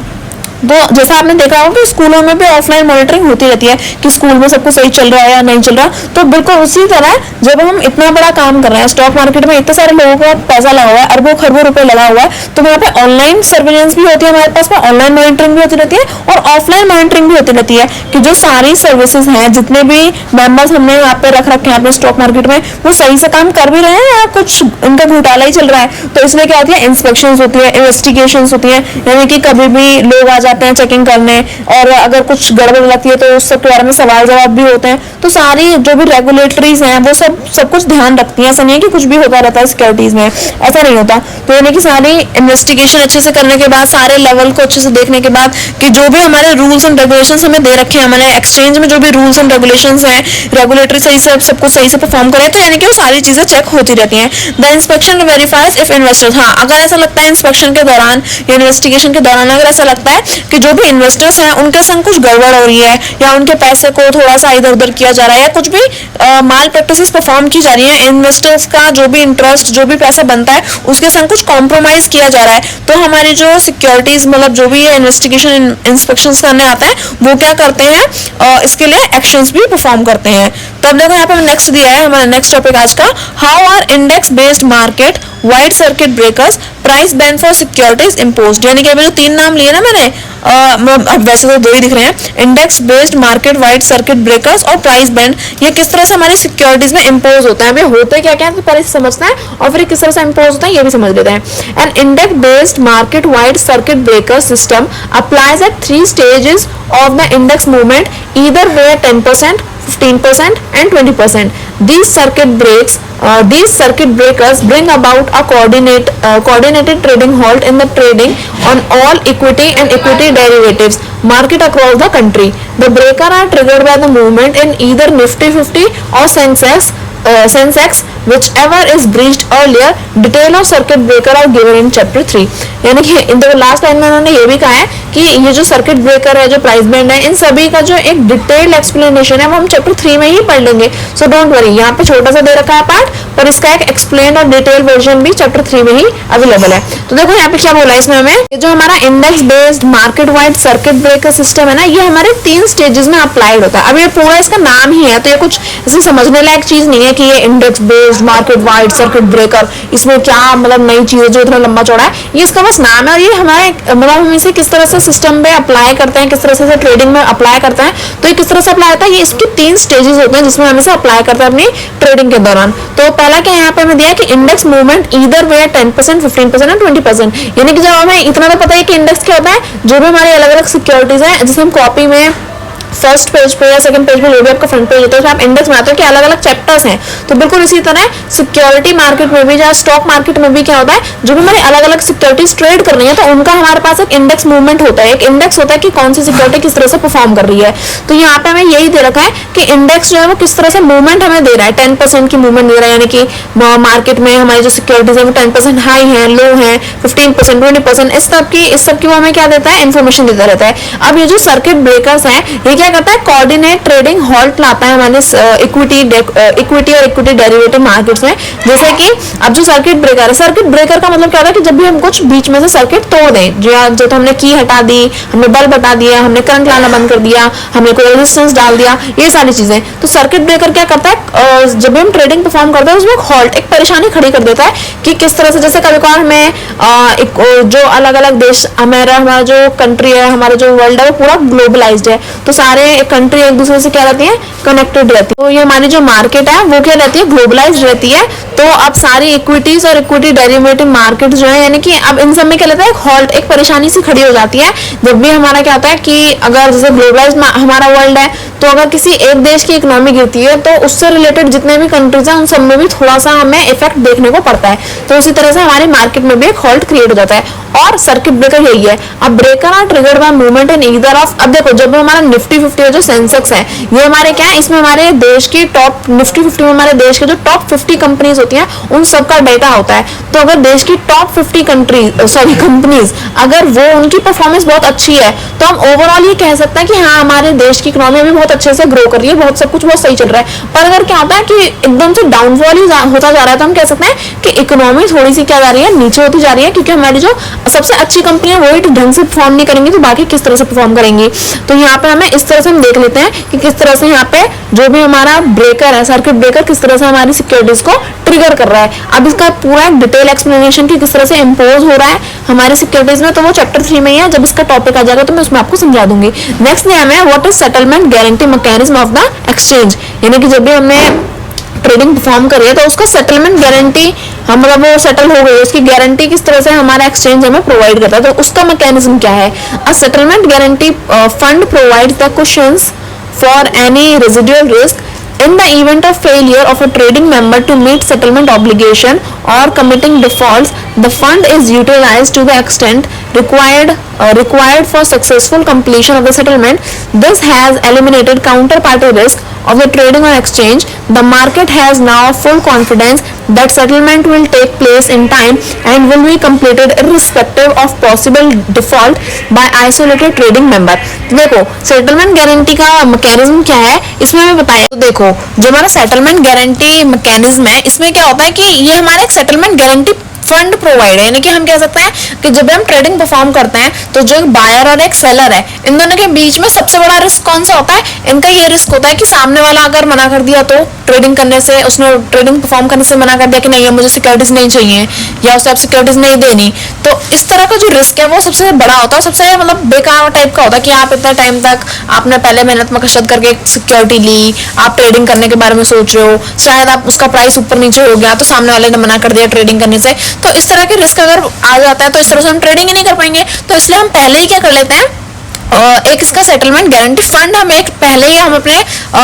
तो जैसा आपने देखा होगा कि स्कूलों में भी ऑफलाइन मॉनिटरिंग होती रहती है कि स्कूल में सब कुछ सही चल रहा है या नहीं चल रहा। तो बिल्कुल उसी तरह जब हम इतना बड़ा काम कर रहे हैं, स्टॉक मार्केट में इतने सारे लोगों का पैसा लगा हुआ है, अरबों खरबों रुपए लगा हुआ है, तो वहाँ पे ऑनलाइन सर्विलेंस भी होती है हमारे पास में, ऑनलाइन मॉनिटरिंग भी होती रहती है और ऑफलाइन मॉनिटरिंग भी होती रहती है कि जो सारी सर्विसेज हैं, जितने भी मेंबर्स हमने यहाँ पे रख रखे हैं अपने स्टॉक मार्केट में, वो सही से काम कर भी रहे हैं या कुछ उनका घोटाला ही चल रहा है। तो इसमें क्या होती है, इंस्पेक्शन होती है, इन्वेस्टिगेशन होती है, यानी कि कभी भी लोग आ जाते हैं चेकिंग करने और अगर कुछ गड़बड़ लगती है तो उस सब के बारे में सवाल जवाब भी होते हैं। तो सारी जो भी रेगुलेटरीज हैं वो सब कुछ ध्यान रखती हैं। ऐसा नहीं है कि कुछ भी होता रहता है सिक्योरिटीज में, ऐसा नहीं होता। तो यानी कि सारी इन्वेस्टिगेशन अच्छे से करने के बाद, सारे लेवल को अच्छे से देखने के बाद कि जो भी हमारे रूल्स एंड रेगुलेशंस हमें दे रखे हैं, हमारे एक्सचेंज में जो भी रूल्स एंड रेगुलेशंस हैं, रेगुलेटरी सही से सब कुछ सही से परफॉर्म करें, तो यानी कि वो सारी चीजें चेक होती रहती हैं। The inspection verifies if investors, हाँ अगर ऐसा लगता है इंस्पेक्शन के दौरान या इन्वेस्टिगेशन के दौरान अगर ऐसा लगता है कि जो भी इन्वेस्टर्स हैं उनके संग कुछ गड़बड़ हो रही है या उनके पैसे को थोड़ा सा इधर उधर किया जा रहा है या कुछ भी माल प्रैक्टिसेस परफॉर्म की जा रही है, इन्वेस्टर्स का जो भी इंटरेस्ट, जो भी पैसा बनता है उसके संग कुछ कॉम्प्रोमाइज किया जा रहा है, तो हमारी जो सिक्योरिटीज मतलब जो भी इन्वेस्टिगेशन इंस्पेक्शन करने आता है वो क्या करते हैं, इसके लिए एक्शंस भी परफॉर्म करते हैं। तब देखो यहाँ पे नेक्स्ट दिया है हमारा नेक्स्ट टॉपिक आज का, how are index based market wide circuit breakers price ban for securities imposed. यानी कि अभी जो 3 नाम लिए ना मैंने, अब वैसे तो 2 ही दिख रहे हैं, index based market wide circuit breakers और प्राइस बैंड, ये किस तरह से हमारी सिक्योरिटीज में इम्पोज होता है। अभी होते क्या क्या है तो पहले समझना है और फिर किस तरह से इम्पोज होता है ये भी समझ लेते हैं। An index based market wide circuit breaker system applies at 3 stages of the index movement, either where 10%, 15% and 20%. These circuit breakers bring about a coordinated trading halt in the trading on all equity and equity derivatives market across the country. The breakers are triggered by the movement in either Nifty 50 or Sensex, whichever is breached earlier. Detail of circuit breaker are given in chapter 3. यानी कि in last line में उन्होंने ये भी कहा है कि ये जो सर्किट ब्रेकर है, जो प्राइस बैंड है, इन सभी का जो एक डिटेल्ड एक्सप्लेनेशन है वो हम चैप्टर 3 में ही पढ़ लेंगे। सो डोंट वरी, यहाँ पे छोटा सा दे रखा है पार्ट, पर इसका एक एक्सप्लेन और डिटेल वर्जन भी चैप्टर 3 में ही अवेलेबल है। तो देखो यहाँ पे क्या बोला इसमें हमें, ये जो हमारा index based market wide circuit breaker system है ना, ये हमारे 3 स्टेजेस में अप्लाइड होता है। अब ये पूरा इसका नाम ही है, तो ये कुछ इसे समझने लायक चीज नहीं है कि ये index based market wide circuit breaker, इसमें क्या मतलब नई चीज है जो इतना लंबा चौड़ा है, ये इसका बस नाम है। और ये हमारे मतलब हम इसे किस तरह से सिस्टम में अप्लाई करते हैं, किस तरह से ट्रेडिंग में अप्लाई करते हैं, तो ये किस तरह से अप्लाई होता है, ये इसके 3 स्टेजेस होते हैं जिसमें हम इसे अप्लाई करते हैं अपनी ट्रेडिंग के दौरान। तो पहला क्या यहाँ पे हमें दिया कि इंडेक्स मूवमेंट ईदर वे 10%, 15% और 20%। यानी कि जब हमें इतना तो पता है कि इंडेक्स क्या होता है, जो भी हमारी अलग अलग सिक्योरिटीज है, जैसे हम कॉपी में फर्स्ट पेज पे या सेकंड पेज पे जो भी आपका फ्रंट पेज होता है, आप इंडेक्स में आते हो कि अलग अलग चैप्टर्स हैं। तो बिल्कुल इसी तरह सिक्योरिटी मार्केट में भी या स्टॉक मार्केट में भी क्या होता है, जो भी हमारी अलग अलग सिक्योरिटीज ट्रेड कर रही है, तो उनका हमारे पास एक इंडेक्स मूवमेंट होता है, एक इंडेक्स होता है कि कौन सी सिक्योरिटी किस तरह से परफॉर्म कर रही है। तो यहाँ पे हमें यही दे रखा है कि इंडेक्स जो है वो किस तरह से मूवमेंट हमें दे रहा है, 10% की मूवमेंट दे रहा है, यानी कि मार्केट में हमारी जो सिक्योरिटीज है वो 10% हाई है, लो है, 15%, 20%, इस सब की वो हमें क्या देता है, इन्फॉर्मेशन देता रहता है। अब ये जो सर्किट ब्रेकर्स है, ये क्या करता है, कोऑर्डिनेट ट्रेडिंग हॉल्ट लाता है हमारे इक्विटी और इक्विटी डेरिवेटिव मार्केट्स में। जैसे कि अब जो सर्किट ब्रेकर है, सर्किट ब्रेकर का मतलब क्या होता है कि जब भी हम कुछ बीच में से सर्किट तोड़ दें, जो तो हमने की हटा दी, हमने बल्ब हटा दिया, हमने करंट लाना बंद कर दिया, हमने कोई रेजिस्टेंस डाल दिया, ये सारी चीजें। तो सर्किट ब्रेकर क्या करता है, जब भी हम ट्रेडिंग परफॉर्म करते हैं उसमें एक हॉल्ट, एक परेशानी खड़ी कर देता है कि किस तरह से, जैसे कभी कभार हमें जो अलग अलग देश, हमारा जो कंट्री है, हमारा जो वर्ल्ड है वो पूरा ग्लोबलाइज्ड है, तो सारे कंट्री एक दूसरे से क्या रहती है, कनेक्टेड रहती है। तो ये हमारी जो मार्केट है वो क्या रहती है, ग्लोबलाइज्ड रहती है। तो अब सारी इक्विटीज और इक्विटी डेरिवेटिव मार्केट जो है, यानी कि अब इन सब में क्या रहता है, एक हॉल्ट, एक परेशानी सी खड़ी हो जाती है। जब भी हमारा क्या होता है कि अगर जैसे ग्लोबलाइज्ड हमारा वर्ल्ड है, तो अगर किसी एक देश की इकोनॉमी गिरती है तो उससे रिलेटेड जितने भी कंट्रीज हैं उन सब में भी थोड़ा सा हमें इफेक्ट देखने को पड़ता है। तो उसी तरह से हमारी मार्केट में भी एक हॉल्ट क्रिएट हो जाता है। और सर्किट ब्रेकर यही है। अब breaker are triggered by movement in either of, अब देखो जब हमारा निफ्टी 50 जो सेंसेक्स है, ये हमारे क्या है, इसमें हमारे देश की टॉप, निफ्टी 50 में हमारे देश के जो टॉप 50 कंपनीज होती होती हैं उन सबका डेटा होता है। तो अगर देश की टॉप 50 कंपनीज अगर वो उनकी परफॉर्मेंस बहुत अच्छी है तो हम ओवरऑल ये कह सकते हैं कि हाँ हमारे देश की इकोनॉमी भी बहुत अच्छे से ग्रो कर रही है, बहुत सब कुछ बहुत सही चल रहा है। पर अगर क्या होता है कि एकदम से डाउनफॉल ही होता जा रहा है तो हम कह सकते हैं कि इकोनॉमी थोड़ी सी क्या जा रही है, नीचे होती जा रही है, क्योंकि हमारी जो सबसे अच्छी कंपनी है वही ढंग से परफॉर्म नहीं करेंगी तो बाकी किस तरह से परफॉर्म करेंगी। तो यहाँ पे हमें इस तरह से हम देख लेते हैं कि किस तरह से यहाँ पे जो भी हमारा ब्रेकर है, सर्किट ब्रेकर, किस तरह से हमारी सिक्योरिटीज को ट्रिगर कर रहा है। अब इसका पूरा एक डिटेल एक्सप्लेनेशन की किस तरह से इम्पोज हो रहा है हमारे सिक्योरिटीज में, तो वो चैप्टर 3 में ही है। जब इसका टॉपिक आ जाएगा तो मैं उसमें आपको समझा दूंगी। नेक्स्ट नेम है what is settlement guarantee mechanism of the exchange, यानी कि जब भी हमने ट्रेडिंग परफॉर्म करी है तो उसका सेटलमेंट गारंटी हम मतलब वो सेटल हो गई, उसकी गारंटी किस तरह से हमारा एक्सचेंज हमें प्रोवाइड करता है, तो उसका मैकेनिज्म क्या है। A settlement guarantee fund provides the cushions for any residual risk in the event of failure of a trading member to meet settlement obligation or committing defaults. The fund is utilized to the extent required for successful completion of the settlement. This has eliminated counterparty risk of the trading on exchange. The market has now full confidence that settlement will take place in time and will be completed irrespective of possible default by isolated trading member. देखो settlement guarantee का mechanism क्या है इसमें मैं बताया। तो देखो जो हमारा सेटलमेंट गारंटी मैकेनिज्म है इसमें क्या होता है कि ये हमारा एक सेटलमेंट गारंटी फंड प्रोवाइड है, यानी कि हम कह सकते हैं कि जब हम ट्रेडिंग परफॉर्म करते हैं तो जो एक बायर और एक सेलर है इन दोनों के बीच में सबसे बड़ा रिस्क कौन सा होता है, इनका ये रिस्क होता है कि सामने वाला अगर मना कर दिया तो ट्रेडिंग करने से, उसने ट्रेडिंग परफॉर्म करने से मना कर दिया कि नहीं है मुझे सिक्योरिटीज नहीं चाहिए या उसे आप सिक्योरिटीज नहीं देनी, तो इस तरह का जो रिस्क है वो सबसे बड़ा होता है, सबसे मतलब बेकार टाइप का होता है कि आप इतना टाइम तक आपने पहले मेहनत मकसद करके सिक्योरिटी ली, आप ट्रेडिंग करने के बारे में सोच रहे हो, शायद आप उसका प्राइस ऊपर नीचे हो गया तो सामने वाले ने मना कर दिया ट्रेडिंग करने से, तो इस तरह के रिस्क अगर आ जाता है तो इस तरह से हम ट्रेडिंग ही नहीं कर पाएंगे। तो इसलिए हम पहले ही क्या कर लेते हैं, एक इसका सेटलमेंट गारंटी फंड हम एक पहले ही हम अपने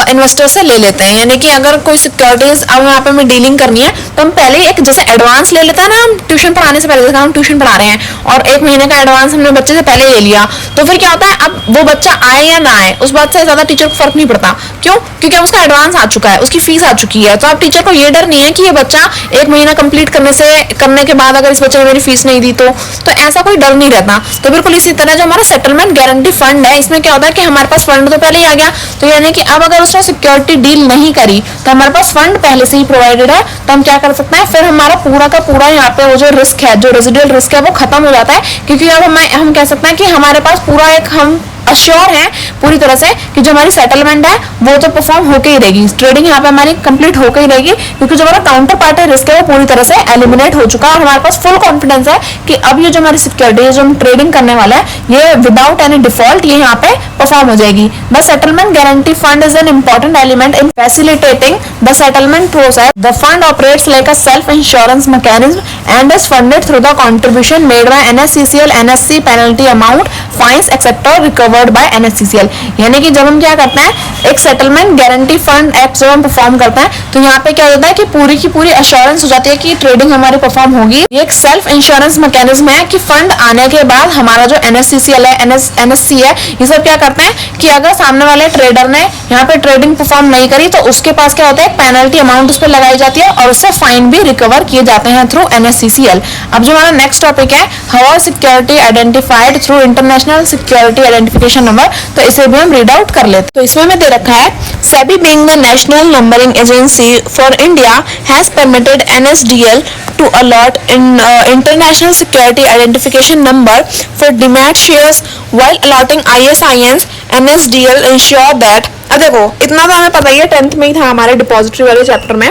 इन्वेस्टर से ले लेते हैं, यानी कि अगर कोई सिक्योरिटीज अब यहाँ पे हमें डीलिंग करनी है तो हम पहले ही एक जैसे एडवांस ले लेते हैं ना, हम ट्यूशन पढ़ाने से पहले, जैसे हम ट्यूशन पढ़ा रहे हैं और 1 महीने का एडवांस हमने बच्चे से पहले ले लिया, तो फिर क्या होता है अब वो बच्चा आए या ना आए उस बात से ज्यादा टीचर को फर्क नहीं पड़ता। क्यों? क्योंकि उसका एडवांस आ चुका है, उसकी फीस आ चुकी है, तो अब टीचर को ये डर नहीं है कि ये बच्चा 1 महीना कंप्लीट करने के बाद अगर इस बच्चे ने मेरी फीस नहीं दी तो ऐसा कोई डर नहीं रहता। तो बिल्कुल इसी तरह जो हमारा सेटलमेंट गारंटी फंड है इसमें क्या होता है कि हमारे पास फंड तो पहले ही आ गया, तो यानी कि अब अगर उसने सिक्योरिटी डील नहीं करी तो हमारे पास फंड पहले से ही प्रोवाइडेड है, तो हम क्या कर सकते हैं, फिर हमारा पूरा का पूरा यहाँ पे वो जो रिस्क है, जो रेजिडुअल रिस्क है वो खत्म हो जाता है, क्योंकि अब हम कह सकते हैं कि हमारे पास पूरा एक हम अश्योर है पूरी तरह से कि जो हमारी सेटलमेंट है वो तो परफॉर्म होके ही रहेगी, ट्रेडिंग यहाँ पे हमारी कंप्लीट होके ही रहेगी, क्योंकि जो हमारा काउंटर पार्टी रिस्क है वो पूरी तरह से एलिमिनेट हो चुका है और हमारे पास फुल कॉन्फिडेंस है कि अब ये जो हमारी सिक्योरिटी है जो हम ट्रेडिंग करने वाला है ये विदाउट एनी डिफॉल्ट ये यहाँ पे परफॉर्म हो जाएगी। The settlement guarantee fund is an important element in facilitating the settlement process. The fund operates like a self insurance mechanism and is funded through the contribution made by NSCCL, NSC, penalty amount, fines etcetera recovered by NSCCL। यानी कि जब हम क्या करते हैं एक settlement guarantee fund act जब हम परफॉर्म करते हैं तो यहाँ पे क्या होता है कि पूरी की पूरी अश्योरेंस हो जाती है कि ट्रेडिंग हमारी परफॉर्म होगी। ये एक सेल्फ इंश्योरेंस मैकेनिज्म है कि फंड आने के बाद हमारा जो NSCCL है, NSC है, ये सब क्या करते हैं कि अगर सामने वाले ट्रेडर ने यहाँ पे ट्रेडिंग परफॉर्म नहीं करी तो उसके पास क्या होता है पेनल्टी अमाउंट उस पर लगाई जाती है और उससे फाइन भी रिकवर किए जाते हैं थ्रू NSCCL। अब जो हमारा नेक्स्ट टॉपिक है how security identified through international security identification number, तो इसे भी हम रीड आउट कर लेते हैं। तो इसमें मैं दे रखा है SEBI being the national numbering agency for India has permitted NSDL to allot in international security identification number for demat shares while allotting ISINs. NSDL ensure that, अब देखो इतना तो हमें पता ही है 10th में ही था हमारे डिपॉजिटरी वाले चैप्टर में,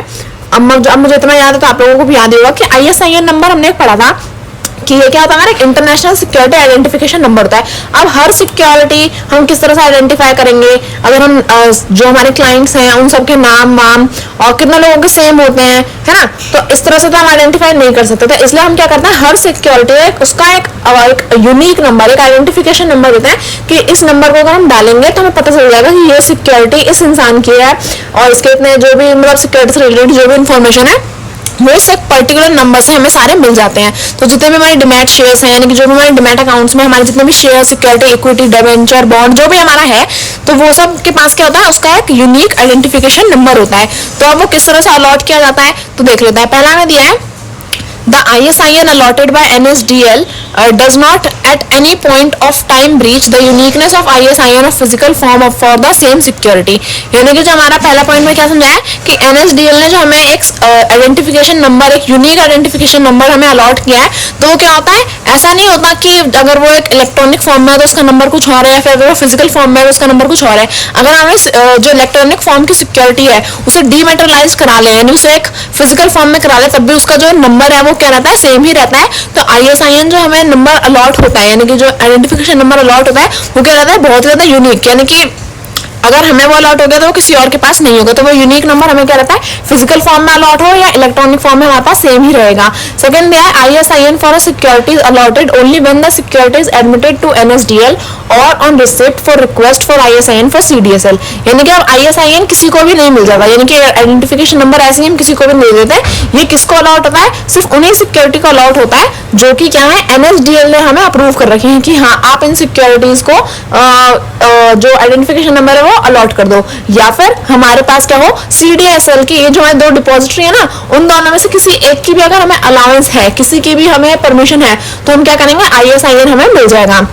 अब मुझे इतना याद है तो आप लोगों को भी याद होगा कि ISIN नंबर हमने पढ़ा था कि ये क्या होता है हमारा एक इंटरनेशनल सिक्योरिटी आइडेंटिफिकेशन नंबर होता है। अब हर सिक्योरिटी हम किस तरह से आइडेंटिफाई करेंगे, अगर हम जो हमारे क्लाइंट्स हैं उन सबके नाम वाम और कितने लोगों के सेम होते हैं, है ना, तो इस तरह से तो हम आइडेंटिफाई नहीं कर सकते, तो इसलिए हम क्या करते हैं हर सिक्योरिटी उसका एक यूनिक नंबर, एक आइडेंटिफिकेशन नंबर देते हैं कि इस नंबर को अगर हम डालेंगे तो हमें पता चल जाएगा कि ये सिक्योरिटी इस इंसान की है और इसके इतने जो भी मतलब सिक्योरिटी से रिलेटेड जो भी इंफॉर्मेशन है वो इस एक पर्टिकुलर नंबर से हमें सारे मिल जाते हैं। तो जितने भी हमारे डिमैट शेयर्स हैं, यानी कि जो भी हमारे डिमैट अकाउंट्स में हमारे जितने भी share, security, equity, debenture, bond जो भी हमारा है, तो वो सब के पास क्या होता है, उसका एक यूनिक आइडेंटिफिकेशन नंबर होता है। तो अब वो किस तरह से अलॉट किया जाता है तो देख लेते हैं। पहला में दिया है The ISIN allotted by NSDL does not at any point of time breach the uniqueness of ISIN of physical form of for the same security। यानी कि जो हमारा पहला पॉइंट में क्या समझाया कि NSDL ने जो हमें एक आइडेंटिफिकेशन नंबर, एक यूनिक आइडेंटिफिकेशन नंबर हमें अलॉट किया है, तो वो क्या होता है, ऐसा नहीं होता कि अगर वो एक इलेक्ट्रॉनिक फॉर्म में है तो उसका नंबर कुछ और है, या फिर अगर वो फिजिकल फॉर्म में है तो उसका नंबर कुछ और है। अगर हमें जो इलेक्ट्रॉनिक फॉर्म की सिक्योरिटी है उसे डीमेटेरियलाइज करा ले, यानी उसे एक फिजिकल फॉर्म में करा ले, तब भी उसका जो नंबर है वो क्या रहता है, सेम ही रहता है। तो ISIN जो हमें नंबर अलॉट होता है, यानी कि जो आइडेंटिफिकेशन नंबर अलॉट होता है, वो क्या रहता है, बहुत ज्यादा यूनिक, यानी कि अगर हमें वो अलॉट हो गया तो वो किसी और के पास नहीं होगा। तो वो यूनिक नंबर हमें क्या रहता है, फिजिकल फॉर्म में अलॉट हो या इलेक्ट्रॉनिक फॉर्म में हमारे पास सेम ही रहेगा। सेकंड दिया है ISIN for a security allotted only when the security is admitted to NSDL और on receipt for request for ISIN for CDSL। यानी कि अब ISIN किसी को भी नहीं मिल जाता, यानी कि आइडेंटिफिकेशन नंबर ऐसे ही हम किसी को भी नहीं देते। ये किसको अलॉट होता है, सिर्फ उन्हीं सिक्योरिटी को अलॉट होता है जो कि क्या है, NSDL ने हमें अप्रूव कर रखे हैं कि हाँ आप इन सिक्योरिटीज को जो आइडेंटिफिकेशन नंबर है वो अलॉट कर दो। या फिर हमारे पास क्या हो, CDSL की, ये जो है दो डिपॉजिटरी है ना, उन दोनों में से किसी एक की भी अगर हमें अलाउंस है, किसी की भी हमें परमिशन है, तो हम क्या करेंगे, ISIN हमें मिल जाएगा।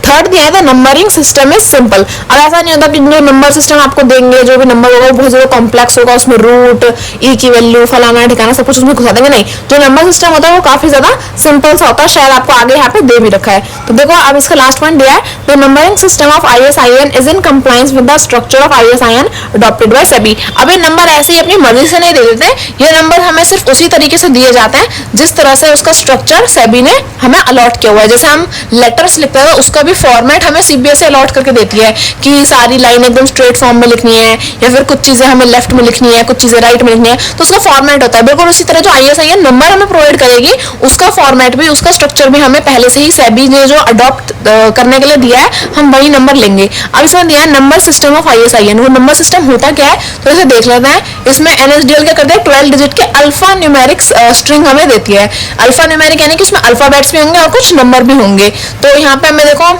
थर्ड दिया है the numbering system is simple. अब ऐसा नहीं होता कि जो नंबर सिस्टम आपको देंगे, जो भी नंबर होगा वो बहुत ज्यादा कॉम्प्लेक्स होगा, उसमें रूट, ई की वैल्यू, फलाना ठिकाना सब कुछ उसमें घुसा देंगे, नहीं। जो नंबर सिस्टम होता है वो काफी ज्यादा सिंपल सा होता है, शायद आपको आगे यहाँ पे दे भी रखा है। तो देखो अब इसका लास्ट पॉइंट दिया है the numbering system of ISIN is in compliance with the structure of ISIN adopted by SEBI. अब ये नंबर ऐसे ही अपनी मर्जी से नहीं दे देते, ये नंबर हमें सिर्फ उसी तरीके से दिए जाते हैं जिस तरह से उसका स्ट्रक्चर सेबी ने हमें अलॉट किया हुआ है। जैसे हम लेटर्स लिखते हैं, उसका भी फॉर्मेट हमें CBSE अलॉट करके देती है कि सारी लाइन एकदम स्ट्रेट फॉर्म में लिखनी है, या फिर कुछ चीजें हमें लेफ्ट में लिखनी है, कुछ चीजें राइट में लिखनी है, तो उसका फॉर्मेट होता है। बिल्कुल उसी तरह जो ISIN नंबर हमें प्रोवाइड करेगी, उसका फॉर्मेट भी, उसका स्ट्रक्चर भी हमें पहले से ही सेबी ने जो अडॉप्ट करने के लिए दिया है, हम वही नंबर लेंगे। अब इसमें दिया है नंबर सिस्टम ऑफ ISIN। वो नंबर सिस्टम होता क्या है, तो इसे देख लेते हैं। इसमें NSDL क्या करते हैं, 12 डिजिट के अल्फा न्यूमेरिक स्ट्रिंग हमें देती है। अल्फा न्यूमेरिक यानी कि उसमें अल्फाबेट्स भी होंगे और कुछ नंबर भी होंगे। तो यहाँ पे हमें देखो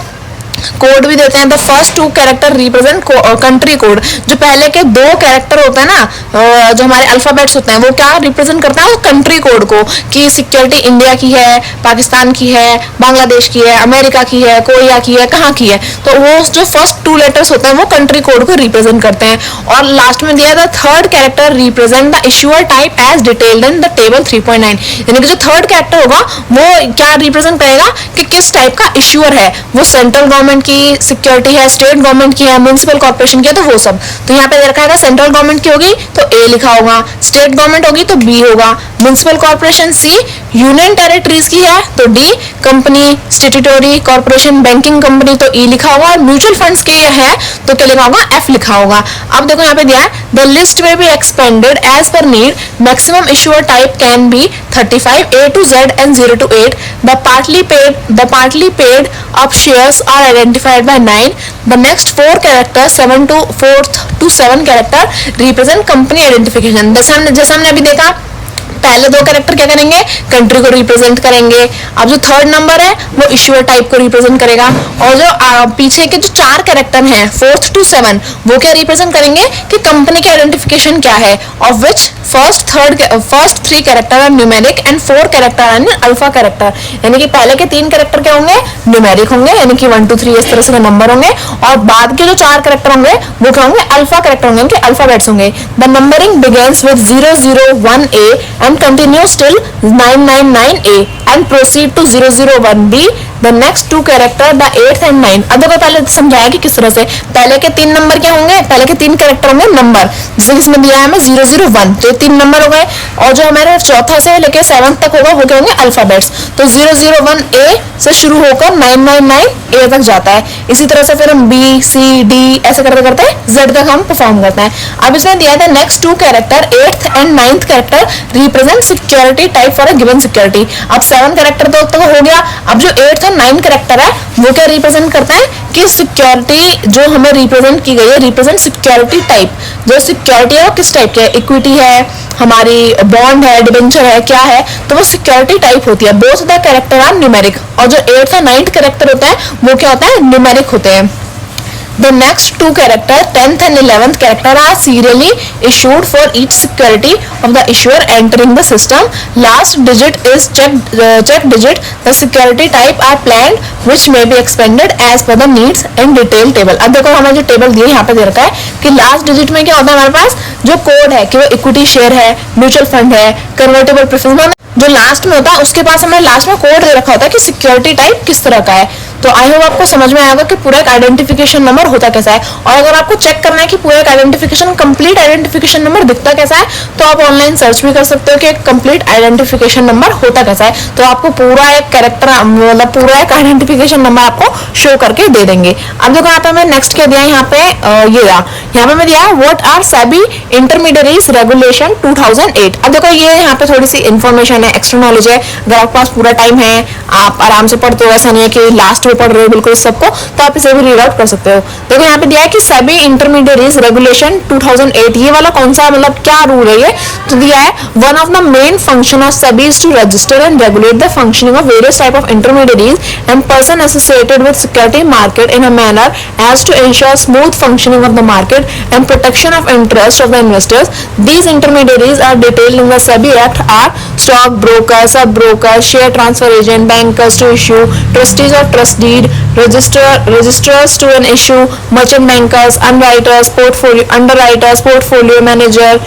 कोड भी देते हैं। The first 2 character represent country code. जो पहले के 2 कैरेक्टर होते हैं ना, जो हमारे अल्फाबेट्स होते हैं, वो क्या रिप्रेजेंट करता है, वो कंट्री कोड को, कि सिक्योरिटी इंडिया की है, पाकिस्तान की है, बांग्लादेश की है, अमेरिका की है, कोरिया की है, कहाँ की है। तो वो जो फर्स्ट 2 लेटर्स होते हैं वो कंट्री कोड को रिप्रेजेंट करते हैं। और लास्ट में दिया the third character represent the issuer type as detailed in the table 3.9। यानी कि जो थर्ड कैरेक्टर होगा वो क्या रिप्रेजेंट करेगा कि किस टाइप का इश्यूअर है, वो सेंट्रल गवर्नमेंट की सिक्योरिटी है, स्टेट गवर्नमेंट की है, म्युनिसिपल कॉर्पोरेशन की है, तो वो सब। तो यहाँ पे रखा है सेंट्रल गवर्नमेंट की होगी तो A लिखा होगा, स्टेट गवर्नमेंट होगी तो B होगा, municipal corporation C, union territories की है तो D, company, statutory, corporation, banking company तो E लिखा होगा, और म्यूचुअल फंड्स के है तो क्या लिखा होगा, F लिखा होगा। अब देखो यहाँ पे दिया है the list may be expanded as per need, maximum issuer type can be 35 A to Z and 0 to 8। The partly paid up shares are identified by 9। The next 4 characters 4th to 7 character represent company identification। जैसे हमने अभी देखा, पहले 2 character क्या करेंगे, country को represent करेंगे। अब जो थर्ड नंबर है वो इश्यूअर टाइप को रिप्रेजेंट करेगा, और जो पीछे के जो 4 कैरेक्टर हैं 4th to 7 वो क्या रिप्रेजेंट करेंगे कि कंपनी की आइडेंटिफिकेशन क्या है, of which first 3 character are numeric and 4 character are alpha character. यानी कि पहले के 3 कैरेक्टर क्या होंगे, न्यूमेरिक होंगे, यानी कि 1 2 3 इस तरह से नंबर होंगे, और बाद के जो 4 कैरेक्टर होंगे वो क्या होंगे, अल्फा कैरेक्टर होंगे, उनके अल्फाबेट्स होंगे। The numbering begins with 001A and continues till 999A and proceed to 001B। The next 2 character, the 8th and 9th। अब देखो पहले समझाया कि किस तरह से, पहले के 3 नंबर क्या होंगे, पहले के 3 कैरेक्टर होंगे नंबर, जैसे इसमें दिया है हमें 001, तो 3 नंबर हो गए, और जो हमारे चौथा से लेके 7th तक होगा वो क्या होंगे, अल्फाबेट्स। तो 001A से शुरू होकर 999A तक जाता है। इसी तरह से फिर हम B C D ऐसे करते करते Z तक हम परफॉर्म करते हैं। अब इसमें दिया था next 2 character 8th and 9th character represent security type for a given security. अब 7 7 कैरेक्टर तो हो गया। अब जो 8th और 9th कैरेक्टर है वो क्या रिप्रेजेंट करता है कि सिक्योरिटी जो हमें रिप्रेजेंट की गई है, रिप्रेजेंट सिक्योरिटी टाइप। जो सिक्योरिटी है वो किस टाइप की है, इक्विटी है, हमारी बॉन्ड है, डिबेंचर है, क्या है, तो वो सिक्योरिटी टाइप होती है। Both the character are numeric. और जो 8th और 9th कैरेक्टर होता है वो क्या होता है, न्यूमेरिक होते हैं। The next two character, 10th and 11th character are serially issued for each security of the issuer entering the system. Last digit is check digit. The security type are planned which may be expanded as per the needs and detail table. अब देखो हमें जो table दिए यहाँ पे दे रखा है कि लास्ट डिजिट में क्या होता है, हमारे पास जो कोड है कि वो इक्विटी शेयर है, म्यूचुअल फंड है, कन्वर्टेबल प्रेफरेंस, जो लास्ट में होता है उसके पास हमें लास्ट में कोड दे रखा होता है कि सिक्योरिटी टाइप किस तरह का है। तो आई होप आपको समझ में आएगा कि पूरा एक आइडेंटिफिकेशन नंबर होता कैसा है। और अगर आपको चेक करना है कि पूरा एक आइडेंटिफिकेशन कंप्लीट आइडेंटिफिकेशन नंबर दिखता कैसा है, तो आप ऑनलाइन सर्च भी कर सकते हो कि एक कंप्लीट आइडेंटिफिकेशन नंबर होता कैसा है। तो आपको पूरा एक कैरेक्टर मतलब पूरा एक आइडेंटिफिकेशन नंबर आपको शो करके दे देंगे। अब देखो यहाँ पे मैं नेक्स्ट क्या दिया, यहाँ पे ये रहा, यहाँ पे मैं दिया what are SEBI intermediaries regulation 2008। अब देखो ये यहाँ पे थोड़ी सी इन्फॉर्मेशन है, एक्स्ट्रा नॉलेज है। अगर आपके पास पूरा टाइम है, आप आराम से पढ़ते हो, ऐसा नहीं है कि लास्ट में पढ़ रहे हो बिल्कुल सबको, तो आप इसे भी रीड आउट कर सकते हो। देखो यहाँ पे दिया है कि सेबी इंटरमीडियरीज रेगुलेशन 2008, ये वाला कौन सा मतलब क्या रूल है ये, तो दिया है one of the main function of SEBI is to register and regulate the functioning of various type of intermediaries and person associated with security market in a manner as to ensure smooth functioning of the market and protection of interest of the investors. These intermediaries are detailed in the SEBI Act are stock broker, sub broker, share transfer agent, bankers to issue, trustees of trust deed, registrars to an issue, merchant bankers, underwriters, portfolio manager,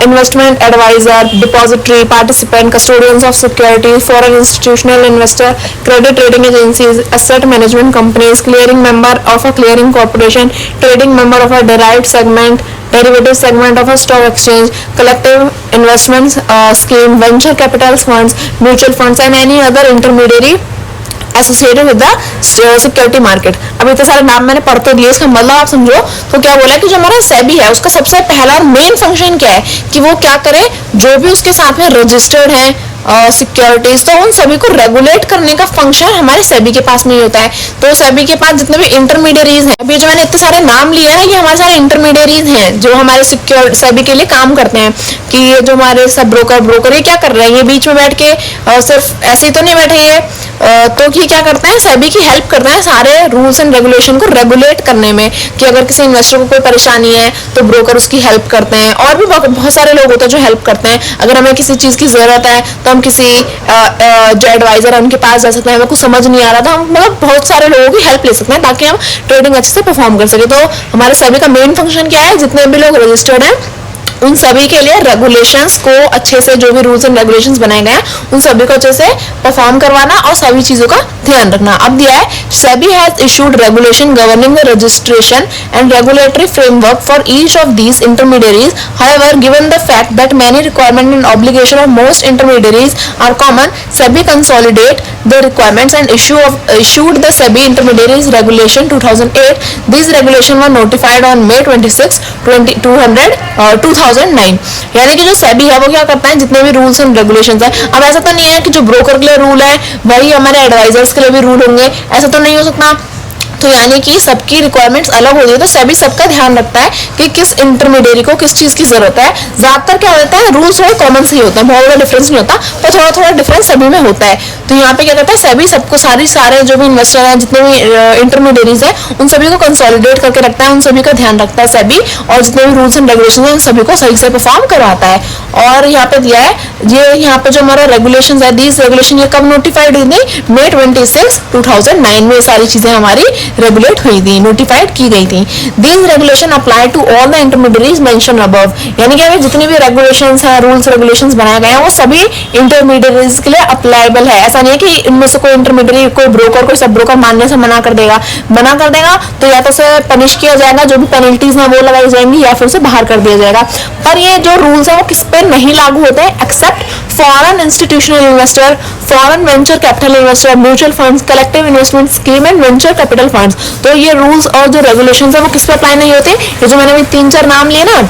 investment advisor, depository, participant, custodians of securities, foreign institutional investor, credit trading agencies, asset management companies, clearing member of a clearing corporation, trading member of a derivative segment of a stock exchange, collective investments scheme, venture capital funds, mutual funds and any other intermediary associated with the security market. अब इतने सारे नाम मैंने पढ़ते दिए, इसका मतलब आप समझो। तो क्या बोला कि जो हमारा सेबी है उसका सबसे पहला और मेन फंक्शन क्या है कि वो क्या करे, जो भी उसके साथ में रजिस्टर्ड है सिक्योरिटीज, तो उन सभी को रेगुलेट करने का फंक्शन हमारे सेबी के पास नहीं होता है। तो सेबी के पास जितने भी इंटरमीडियरीज हैं, अभी जो मैंने इतने सारे नाम लिए हैं, ये हमारे सारे इंटरमीडियरीज हैं जो हमारे सिक्योर सेबी के लिए काम करते हैं। कि ये जो हमारे सब ब्रोकर ये क्या कर रहे हैं, ये बीच में बैठ के सिर्फ ऐसे ही तो नहीं बैठे ये, तो ये क्या करते हैं, सेबी की हेल्प करते हैं सारे रूल्स एंड रेगुलेशन को रेगुलेट करने में। कि अगर किसी इन्वेस्टर को कोई परेशानी है तो ब्रोकर उसकी हेल्प करते हैं, और भी बहुत सारे लोग होते हैं जो हेल्प करते हैं। अगर हमें किसी चीज़ की ज़रूरत है तो हम किसी जो एडवाइजर है उनके पास जा सकते हैं, हमें कुछ समझ नहीं आ रहा था, हम मतलब बहुत सारे लोगों की हेल्प ले सकते हैं ताकि हम ट्रेडिंग अच्छे से परफॉर्म कर सके। तो हमारे सेबी का मेन फंक्शन क्या है, जितने भी लोग रजिस्टर्ड हैं उन सभी के लिए रेगुलेशंस को अच्छे से, जो भी रूल्स एंड रेगुलेशंस बनाए गए हैं उन सभी को अच्छे से परफॉर्म करवाना और सभी चीज़ों का ध्यान रखना। अब दिया है SEBI has issued regulation governing the registration and regulatory framework for each of these intermediaries. However given the fact that many requirement and obligation of most intermediaries are common, SEBI consolidate the requirements and issued the SEBI intermediaries regulation 2008. These regulations were notified on May 26, 2009। यानी कि जो सेबी है वो क्या करता है, जितने भी रूल्स एंड रेगुलेशंस है, अब ऐसा तो नहीं है कि जो ब्रोकर के लिए रूल है वही हमारे एडवाइजर्स के लिए भी रूल होंगे, ऐसा तो नहीं हो सकता। तो यानी कि सबकी रिक्वायरमेंट्स अलग होती है, तो सेबी सबका ध्यान रखता है कि किस इंटरमीडियरी को किस चीज़ की जरूरत है। ज्यादातर क्या होता है, रूल्स थोड़े कॉमन से ही होते हैं, बहुत बड़ा डिफरेंस नहीं होता, पर थोड़ा थोड़ा डिफरेंस सभी में होता है। तो यहाँ पे क्या करता है, सेबी सबको सारे जो भी इन्वेस्टर हैं, जितने भी इंटरमीडियरीज हैं, उन सभी को कंसोलिडेट करके रखता है, उन सभी का ध्यान रखता है सेबी, और जितने भी रूल्स एंड रेगुलेशन हैं उन सभी को सही से परफॉर्म करवाता है। और यहाँ पे दिया है, ये यहाँ पे जो हमारा रेगुलेशन है, दीज रेगुलेशन ये कब नोटिफाइड हुई थी, May 26, 2009 में सारी चीजें हमारी रेगुलेट हुई थी, नोटिफाइड की गई थी। These regulation apply to all the intermediaries mention above. यानी कि जितनी भी रेगुलेशंस हैं, रूल्स रेगुलेशंस बनाए गए हैं, वो सभी इंटरमीडियरीज के लिए अप्लाइबल है। ऐसा नहीं है कि इनमें से कोई इंटरमीडियरी, कोई ब्रोकर, कोई सब ब्रोकर मानने से मना कर देगा तो या तो उसे पनिश किया जाएगा, जो भी पेनल्टीज हैं वो लगाई जाएंगी, या फिर उसे बाहर कर दिया जाएगा। पर ये जो रूल्स है वो किस पे नहीं लागू होते हैं, except foreign institutional investor, foreign venture capital investor, mutual funds, collective investment scheme and venture capital funds. तो ये रूल्स और जो रेगुलेशंस है वो किस पे अप्लाई नहीं होते, ये जो मैंने अभी 3-4 नाम लिए ना,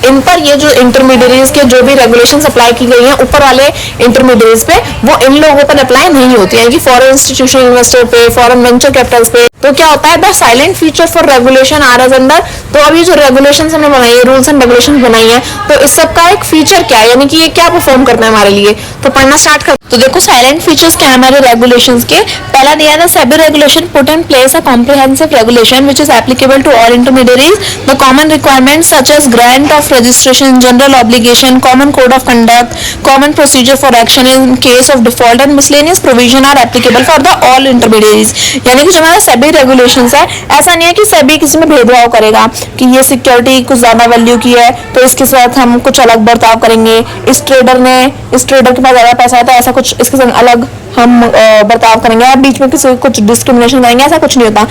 इन पर ये जो इंटरमीडिएरीज के जो भी रेगुलेशंस अप्लाई की गई हैं ऊपर वाले इंटरमीडिएरीज पे, वो इन लोगों पर अप्लाई नहीं होती है, कि फॉरेन इंस्टीट्यूशन इन्वेस्टर पे, फॉरेन वेंचर कैपिटल्स पे। तो क्या होता है, the salient feature for regulation are as under. तो अभी जो रेगुलेशंस हमने बनाई है, रूल्स एंड रेगुलेशंस बनाई है, तो इस सब का एक फीचर क्या है, यानी कि ये क्या परफॉर्म करना है हमारे लिए। तो पढ़ना स्टार्ट कर। तो देखो साइलेंट फीचर्स क्या है हमारे रेगुलेशंस के। पहला दिया है SEBI regulation put in place a comprehensive regulation which is applicable to all intermediaries. The common requirements such as grant of registration, general obligation, common code of conduct, common procedure for action in case of default and miscellaneous provision are applicable for the all intermediaries. यानी कि जो हमारा SEBI regulations है, ऐसा नहीं है कि सेबी किसी में भेदभाव करेगा कि ये सिक्योरिटी कुछ ज्यादा वैल्यू की है तो इसके साथ हम कुछ अलग बर्ताव करेंगे, इस ट्रेडर के पास ज्यादा पैसा है तो ऐसा कुछ इसके साथ अलग हम बर्ताव करेंगे, या बीच में किसी कुछ डिस्क्रिमिनेशन करेंगे, ऐसा कुछ नहीं होता।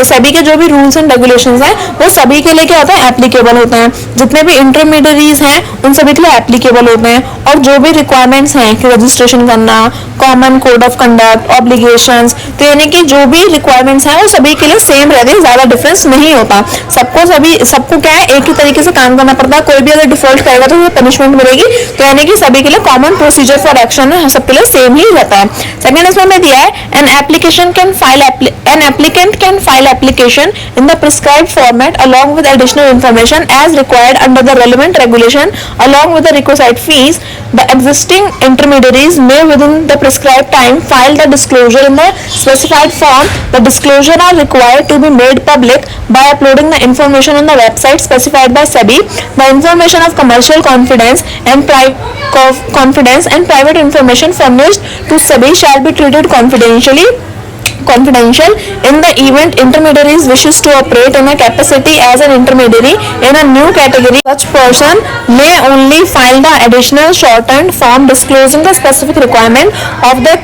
सेबी के जो भी रूल्स एंड रेगुलेशंस हैं वो सभी के लिए क्या होता है, एप्लीकेबल होते हैं। जितने भी इंटरमीडिएरीज हैं उन सभी के लिए एप्लीकेबल होते हैं। और जो भी रिक्वायरमेंट्स हैं कि रजिस्ट्रेशन करना, common code of conduct, obligations, तो यानी कि जो भी रिक्वायरमेंट्स हैं वो सभी के लिए सेम रहते हैं, ज्यादा डिफरेंस नहीं होता। सबको क्या है, एक ही तरीके से काम करना पड़ता है। कोई भी अगर डिफॉल्ट करेगा तो पनिशमेंट मिलेगी। तो यानी कि सभी के लिए कॉमन प्रोसीजर फॉर एक्शन सबके लिए सेम ही रहता है। सेकंड इसमें मैं दिया है an applicant can file application in the prescribed format along with additional information as required under the relevant regulation along with the requisite fees. The existing intermediaries may within the prescribed time file the disclosure in the specified form. The disclosure are required to be made public by uploading the information on the website specified by SEBI. The information of commercial confidence and private information furnished to SEBI shall be treated confidential in the event intermediaries wishes to operate in a capacity as an intermediary in a new category. Such person may only file the additional shortened form disclosing the specific requirement of the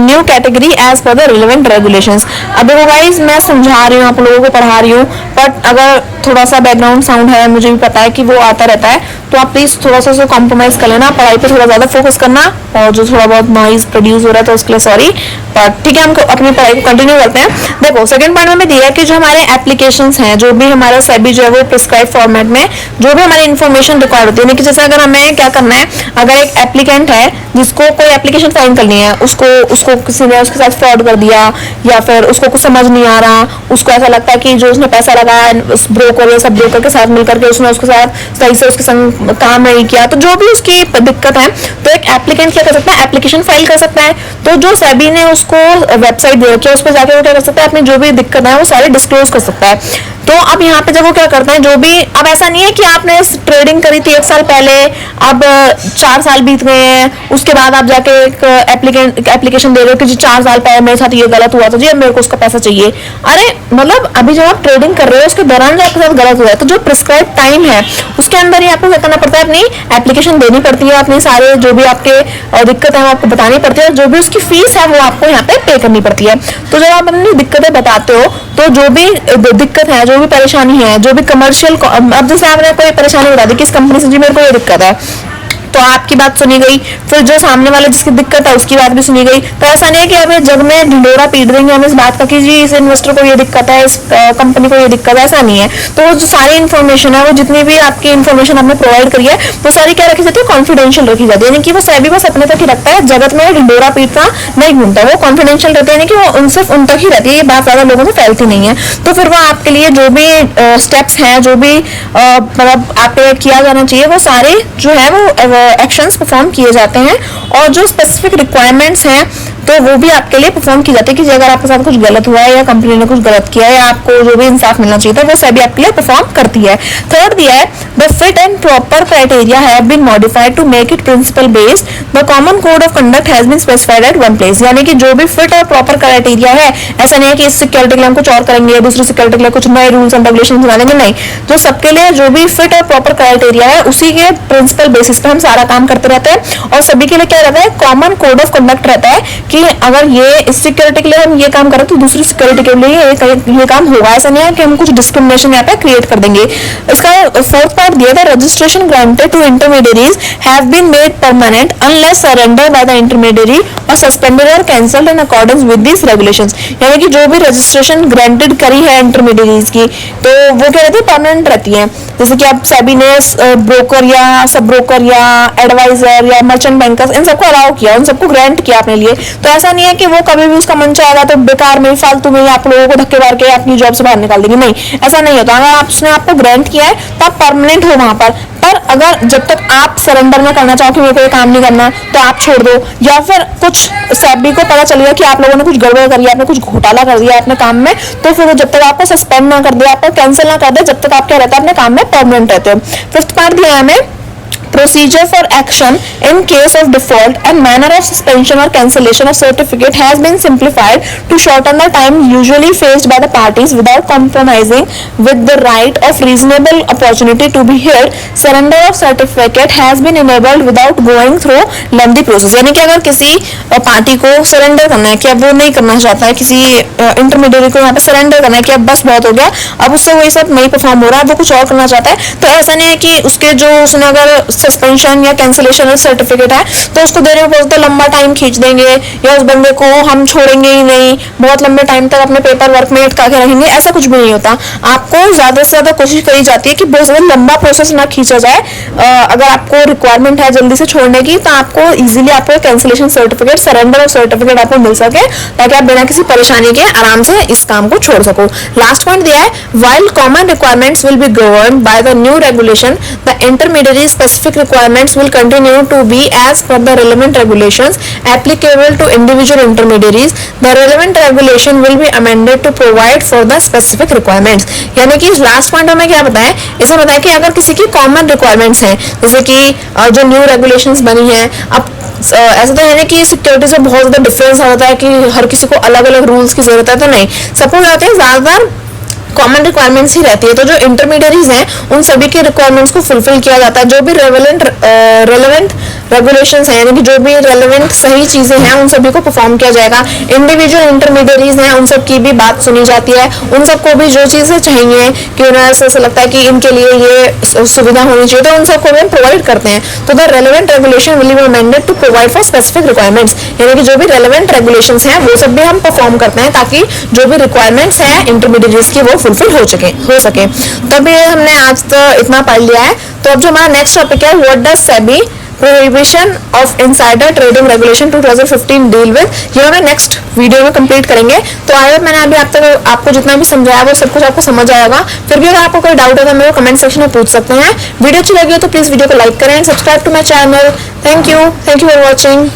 new category as per the relevant regulations. अब देखो guys, मैं समझा रही हूँ, आप लोगों को पढ़ा रही हूँ, बट अगर थोड़ा सा बैकग्राउंड साउंड है, मुझे भी पता है कि वो आता रहता है, तो आप प्लीज थोड़ा सा कॉम्प्रोमाइज कर लेना, पढ़ाई पे थोड़ा ज्यादा फोकस करना, और जो थोड़ा बहुत नॉइज प्रोड्यूस हो रहा है तो उसके लिए सॉरी। पर ठीक है, हम अपनी पढ़ाई को कंटिन्यू करते हैं। देखो सेकंड पॉइंट में दिया है कि जो हमारे एप्लीकेशंस हैं, जो भी हमारा सेबी जो है वो प्रिस्क्राइब फॉर्मेट में जो भी हमारी इन्फॉर्मेशन रिक्वायर्ड होती है, कि जैसे अगर हमें क्या करना है, अगर एक एप्लीकेंट है जिसको कोई एप्लीकेशन फाइल करनी है, उसको किसी ने उसके साथ फ्रॉड कर दिया, या फिर उसको कुछ समझ नहीं आ रहा, उसको ऐसा लगता है कि जो उसने पैसा लगाया उस ब्रोकर या सब ब्रोकर के साथ मिलकर के उसने उसके साथ सही से उसके संग काम नहीं किया, तो जो भी उसकी दिक्कत है, तो एक एप्लीकेंट क्या कर सकता है, एप्लीकेशन फाइल कर सकता है। तो जो सेबी ने उसको वेबसाइट दे रखी है, उस पर जाकर वो क्या कर सकता है, अपनी जो भी दिक्कत है वो सारी डिस्क्लोज कर सकता है। तो अब यहाँ पे जब वो क्या करते हैं, जो भी, अब ऐसा नहीं है कि आपने ट्रेडिंग करी थी 1 साल पहले, अब 4 साल बीत गए हैं, उसके बाद आप जाके एक एप्लीकेशन दे रहे हो कि जी 4 साल पहले मेरे साथ ये गलत हुआ था जी, अब मेरे को उसका पैसा चाहिए। अरे मतलब अभी जब आप ट्रेडिंग कर रहे हो उसके दौरान जो आपके साथ गलत हुआ है, तो जो प्रिस्क्राइब टाइम है उसके अंदर ही आपको क्या करना पड़ता है, अपनी एप्लीकेशन देनी पड़ती है, अपने सारे जो भी आपके दिक्कत है वो आपको बतानी पड़ती है, जो भी उसकी फीस है वो आपको यहाँ पे पे करनी पड़ती है। तो जब आप अपनी दिक्कतें बताते हो, तो जो भी दिक्कत है, जो भी परेशानी है, जो भी कमर्शियल, अब जैसे आपने कोई परेशानी बता दी किस कंपनी से जी मेरे को ये दिक्कत है, तो आपकी बात सुनी गई, फिर जो सामने वाले जिसकी दिक्कत है उसकी बात भी सुनी गई। तो ऐसा नहीं है कि हमें जग में ढिंडोरा पीट देंगे हम इस बात का कि जी इस इन्वेस्टर को ये दिक्कत है, इस कंपनी को ये दिक्कत है, ऐसा नहीं है। तो वो जो सारी इन्फॉर्मेशन है, वो जितनी भी आपकी इन्फॉर्मेशन आपने प्रोवाइड करी है, वो सारी क्या रखी जाती है, कॉन्फिडेंशियल रखी जाती है, यानी कि वो सेबी बस अपने तक ही रखता है, जगत में ढिंडोरा पीटना नहीं घूमता, वो कॉन्फिडेंशियल रहते हैं, कि वो सिर्फ उन तक ही रहती है, ये बात ज्यादा लोगों से फैलती नहीं है। तो फिर वो आपके लिए जो भी स्टेप्स हैं, जो भी मतलब आप पे किया जाना चाहिए, वो सारे जो है वो एक्शंस परफॉर्म किए जाते हैं, और जो स्पेसिफिक रिक्वायरमेंट्स हैं तो वो भी आपके लिए परफॉर्म की जाती है, कि अगर आपके साथ कुछ गलत हुआ है या कंपनी ने कुछ गलत किया है या आपको जो भी इंसाफ मिलना चाहिए था, वो सभी आपके लिए परफॉर्म करती है। थर्ड दिया है the fit and proper criteria have been modified to make it principle based, the common code of conduct has been specified at one place. यानी कि जो भी फिट और प्रॉपर क्राइटेरिया है, ऐसा नहीं है कि इस सिक्योरिटी के लिए हम कुछ और करेंगे, दूसरी सिक्योरिटी के लिए कुछ नए रूल्स एंड रेगुलेशन बना देंगे, नहीं, जो सबके लिए जो भी फिट और प्रॉपर क्राइटेरिया है उसी के प्रिंसिपल बेसिस पे हम सारा काम करते रहते हैं। और सभी के लिए क्या रहता है, कॉमन कोड ऑफ कंडक्ट रहता है, कि अगर ये इस सिक्योरिटी के लिए हम ये काम करें तो दूसरी सिक्योरिटी के लिए ये काम होगा, ऐसा नहीं है कि हम कुछ डिस्क्रिमिनेशन यहाँ पे क्रिएट कर देंगे। इसका फोर्थ पार्ट दिया था registration granted to intermediaries have been made permanent unless surrender by the intermediary और सस्पेंडेड और cancelled in accordance with this regulations, यानी कि जो भी रजिस्ट्रेशन ग्रांटेड करी है इंटरमीडिएरीज की तो वो क्या रहती है, परमानेंट रहती है। जैसे कि आप सेबी ने ब्रोकर या सब ब्रोकर या एडवाइजर या मर्चेंट बैंकर्स इन सबको अलाउ किया, उन सबको ग्रांट किया अपने लिए। तो ऐसा नहीं है कि वो कभी भी उसका मन चाहेगा तो बेकार में फालतू में आप लोगों को धक्के मार के अपनी जॉब से बाहर निकाल देंगे, नहीं, ऐसा नहीं होता। अगर उसने आपको ग्रांट किया है तो आप परमानेंट हो वहां पर अगर जब तक आप सरेंडर ना करना चाहो कि मेरे को ये काम नहीं करना तो आप छोड़ दो, या फिर कुछ सेबी को पता चल गया कि आप लोगों ने कुछ गड़बड़ करी है, आपने कुछ घोटाला कर दिया अपने काम में, तो फिर जब तक आपको सस्पेंड ना कर दे, आपको कैंसिल ना कर दे, जब तक आप क्या रहता है अपने काम में परमानेंट रहते हो। फिफ्थ पार्ट दिया है हमें, procedure for action in case of default and manner of suspension or cancellation of certificate has been simplified to shorten the time usually faced by the parties without compromising with the right of reasonable opportunity to be heard. Surrender of certificate has been enabled without going through lengthy process, यानी कि अगर किसी party को surrender करना है कि अब वो नहीं करना चाहता है, किसी इंटरमीडिएट को यहाँ पे सरेंडर करना है कि अब बस बहुत हो गया, अब उससे वही सब नहीं परफॉर्म हो रहा है, वो कुछ और करना चाहता है, तो ऐसा नहीं है कि उसके जो उसने अगर सस्पेंशन या कैंसिलेशन सर्टिफिकेट है तो उसको देने में बोलते लंबा टाइम खींच देंगे या उस बंदे को हम छोड़ेंगे ही नहीं, बहुत लंबे टाइम तक अपने पेपर वर्क में अटका के रखेंगे, ऐसा कुछ भी नहीं होता। आपको ज्यादा से ज्यादा कोशिश करी जाती है कि बहुत ज्यादा लंबा प्रोसेस ना खींचा जाए। अगर आपको रिक्वायरमेंट है जल्दी से छोड़ने की तो आपको इजीली आपको कैंसिलेशन सर्टिफिकेट, सरेंडर और सर्टिफिकेट आपको मिल सके ताकि आप बिना किसी परेशानी के आराम से इस काम को छोड़ सको। लास्ट पॉइंट दिया है, while common requirements will be governed by the new regulation, the intermediary specific requirements will continue to be as per the relevant regulations applicable to individual intermediaries. The relevant regulation will be amended to provide for the specific requirements. यानी कि last point हमें क्या बताएं, इसमें बताएं कि अगर किसी की कॉमन रिक्वायरमेंट्स हैं, जैसे कि जो न्यू रेगुलेशंस बनी है, अब ऐसा तो है ना कि सिक्योरिटी से बहुत ज्यादा डिफरेंस होता है कि हर किसी को अलग अलग रूल्स की जरूरत है, तो नहीं, सपोज आते हैं ज्यादातर कॉमन रिक्वायरमेंट्स ही रहती है। तो जो इंटरमीडिएरीज हैं उन सभी के रिक्वायरमेंट्स को फुलफिल किया जाता है, जो भी रेलेवेंट रेगुलेशंस हैं, यानी कि जो भी रेलेवेंट सही चीजें हैं उन सभी को परफॉर्म किया जाएगा। इंडिविजुअल इंटरमीडिएरीज हैं उन सब की भी बात सुनी जाती है, उन सबको भी जो चीजें चाहिए कि उन्हें ऐसा लगता है कि इनके लिए ये सुविधा होनी चाहिए तो उन सबको भी हम प्रोवाइड करते हैं। तो the relevant regulation will be amended to provide for specific requirements, यानी कि जो भी रेलेवेंट रेगुलेशंस हैं वो सब भी हम परफॉर्म करते हैं ताकि जो भी रिक्वायरमेंट्स हैं इंटरमीडिएरीज की वो फुलफिल हो सके। तब ये हमने आज तो इतना पढ़ लिया है। तो अब जो हमारा नेक्स्ट टॉपिक है, what does SEBI prohibition of insider trading regulation 2015 deal with, ये हमें नेक्स्ट वीडियो में कंप्लीट करेंगे। तो आई होप मैंने अभी आपको जितना भी समझाया वो सब कुछ आपको समझ आएगा। फिर भी अगर आपको कोई डाउट है तो मेरे कमेंट सेक्शन में पूछ सकते हैं। वीडियो अच्छी लगी हो तो प्लीज वीडियो को लाइक करें, subscribe to my channel. Thank you for watching.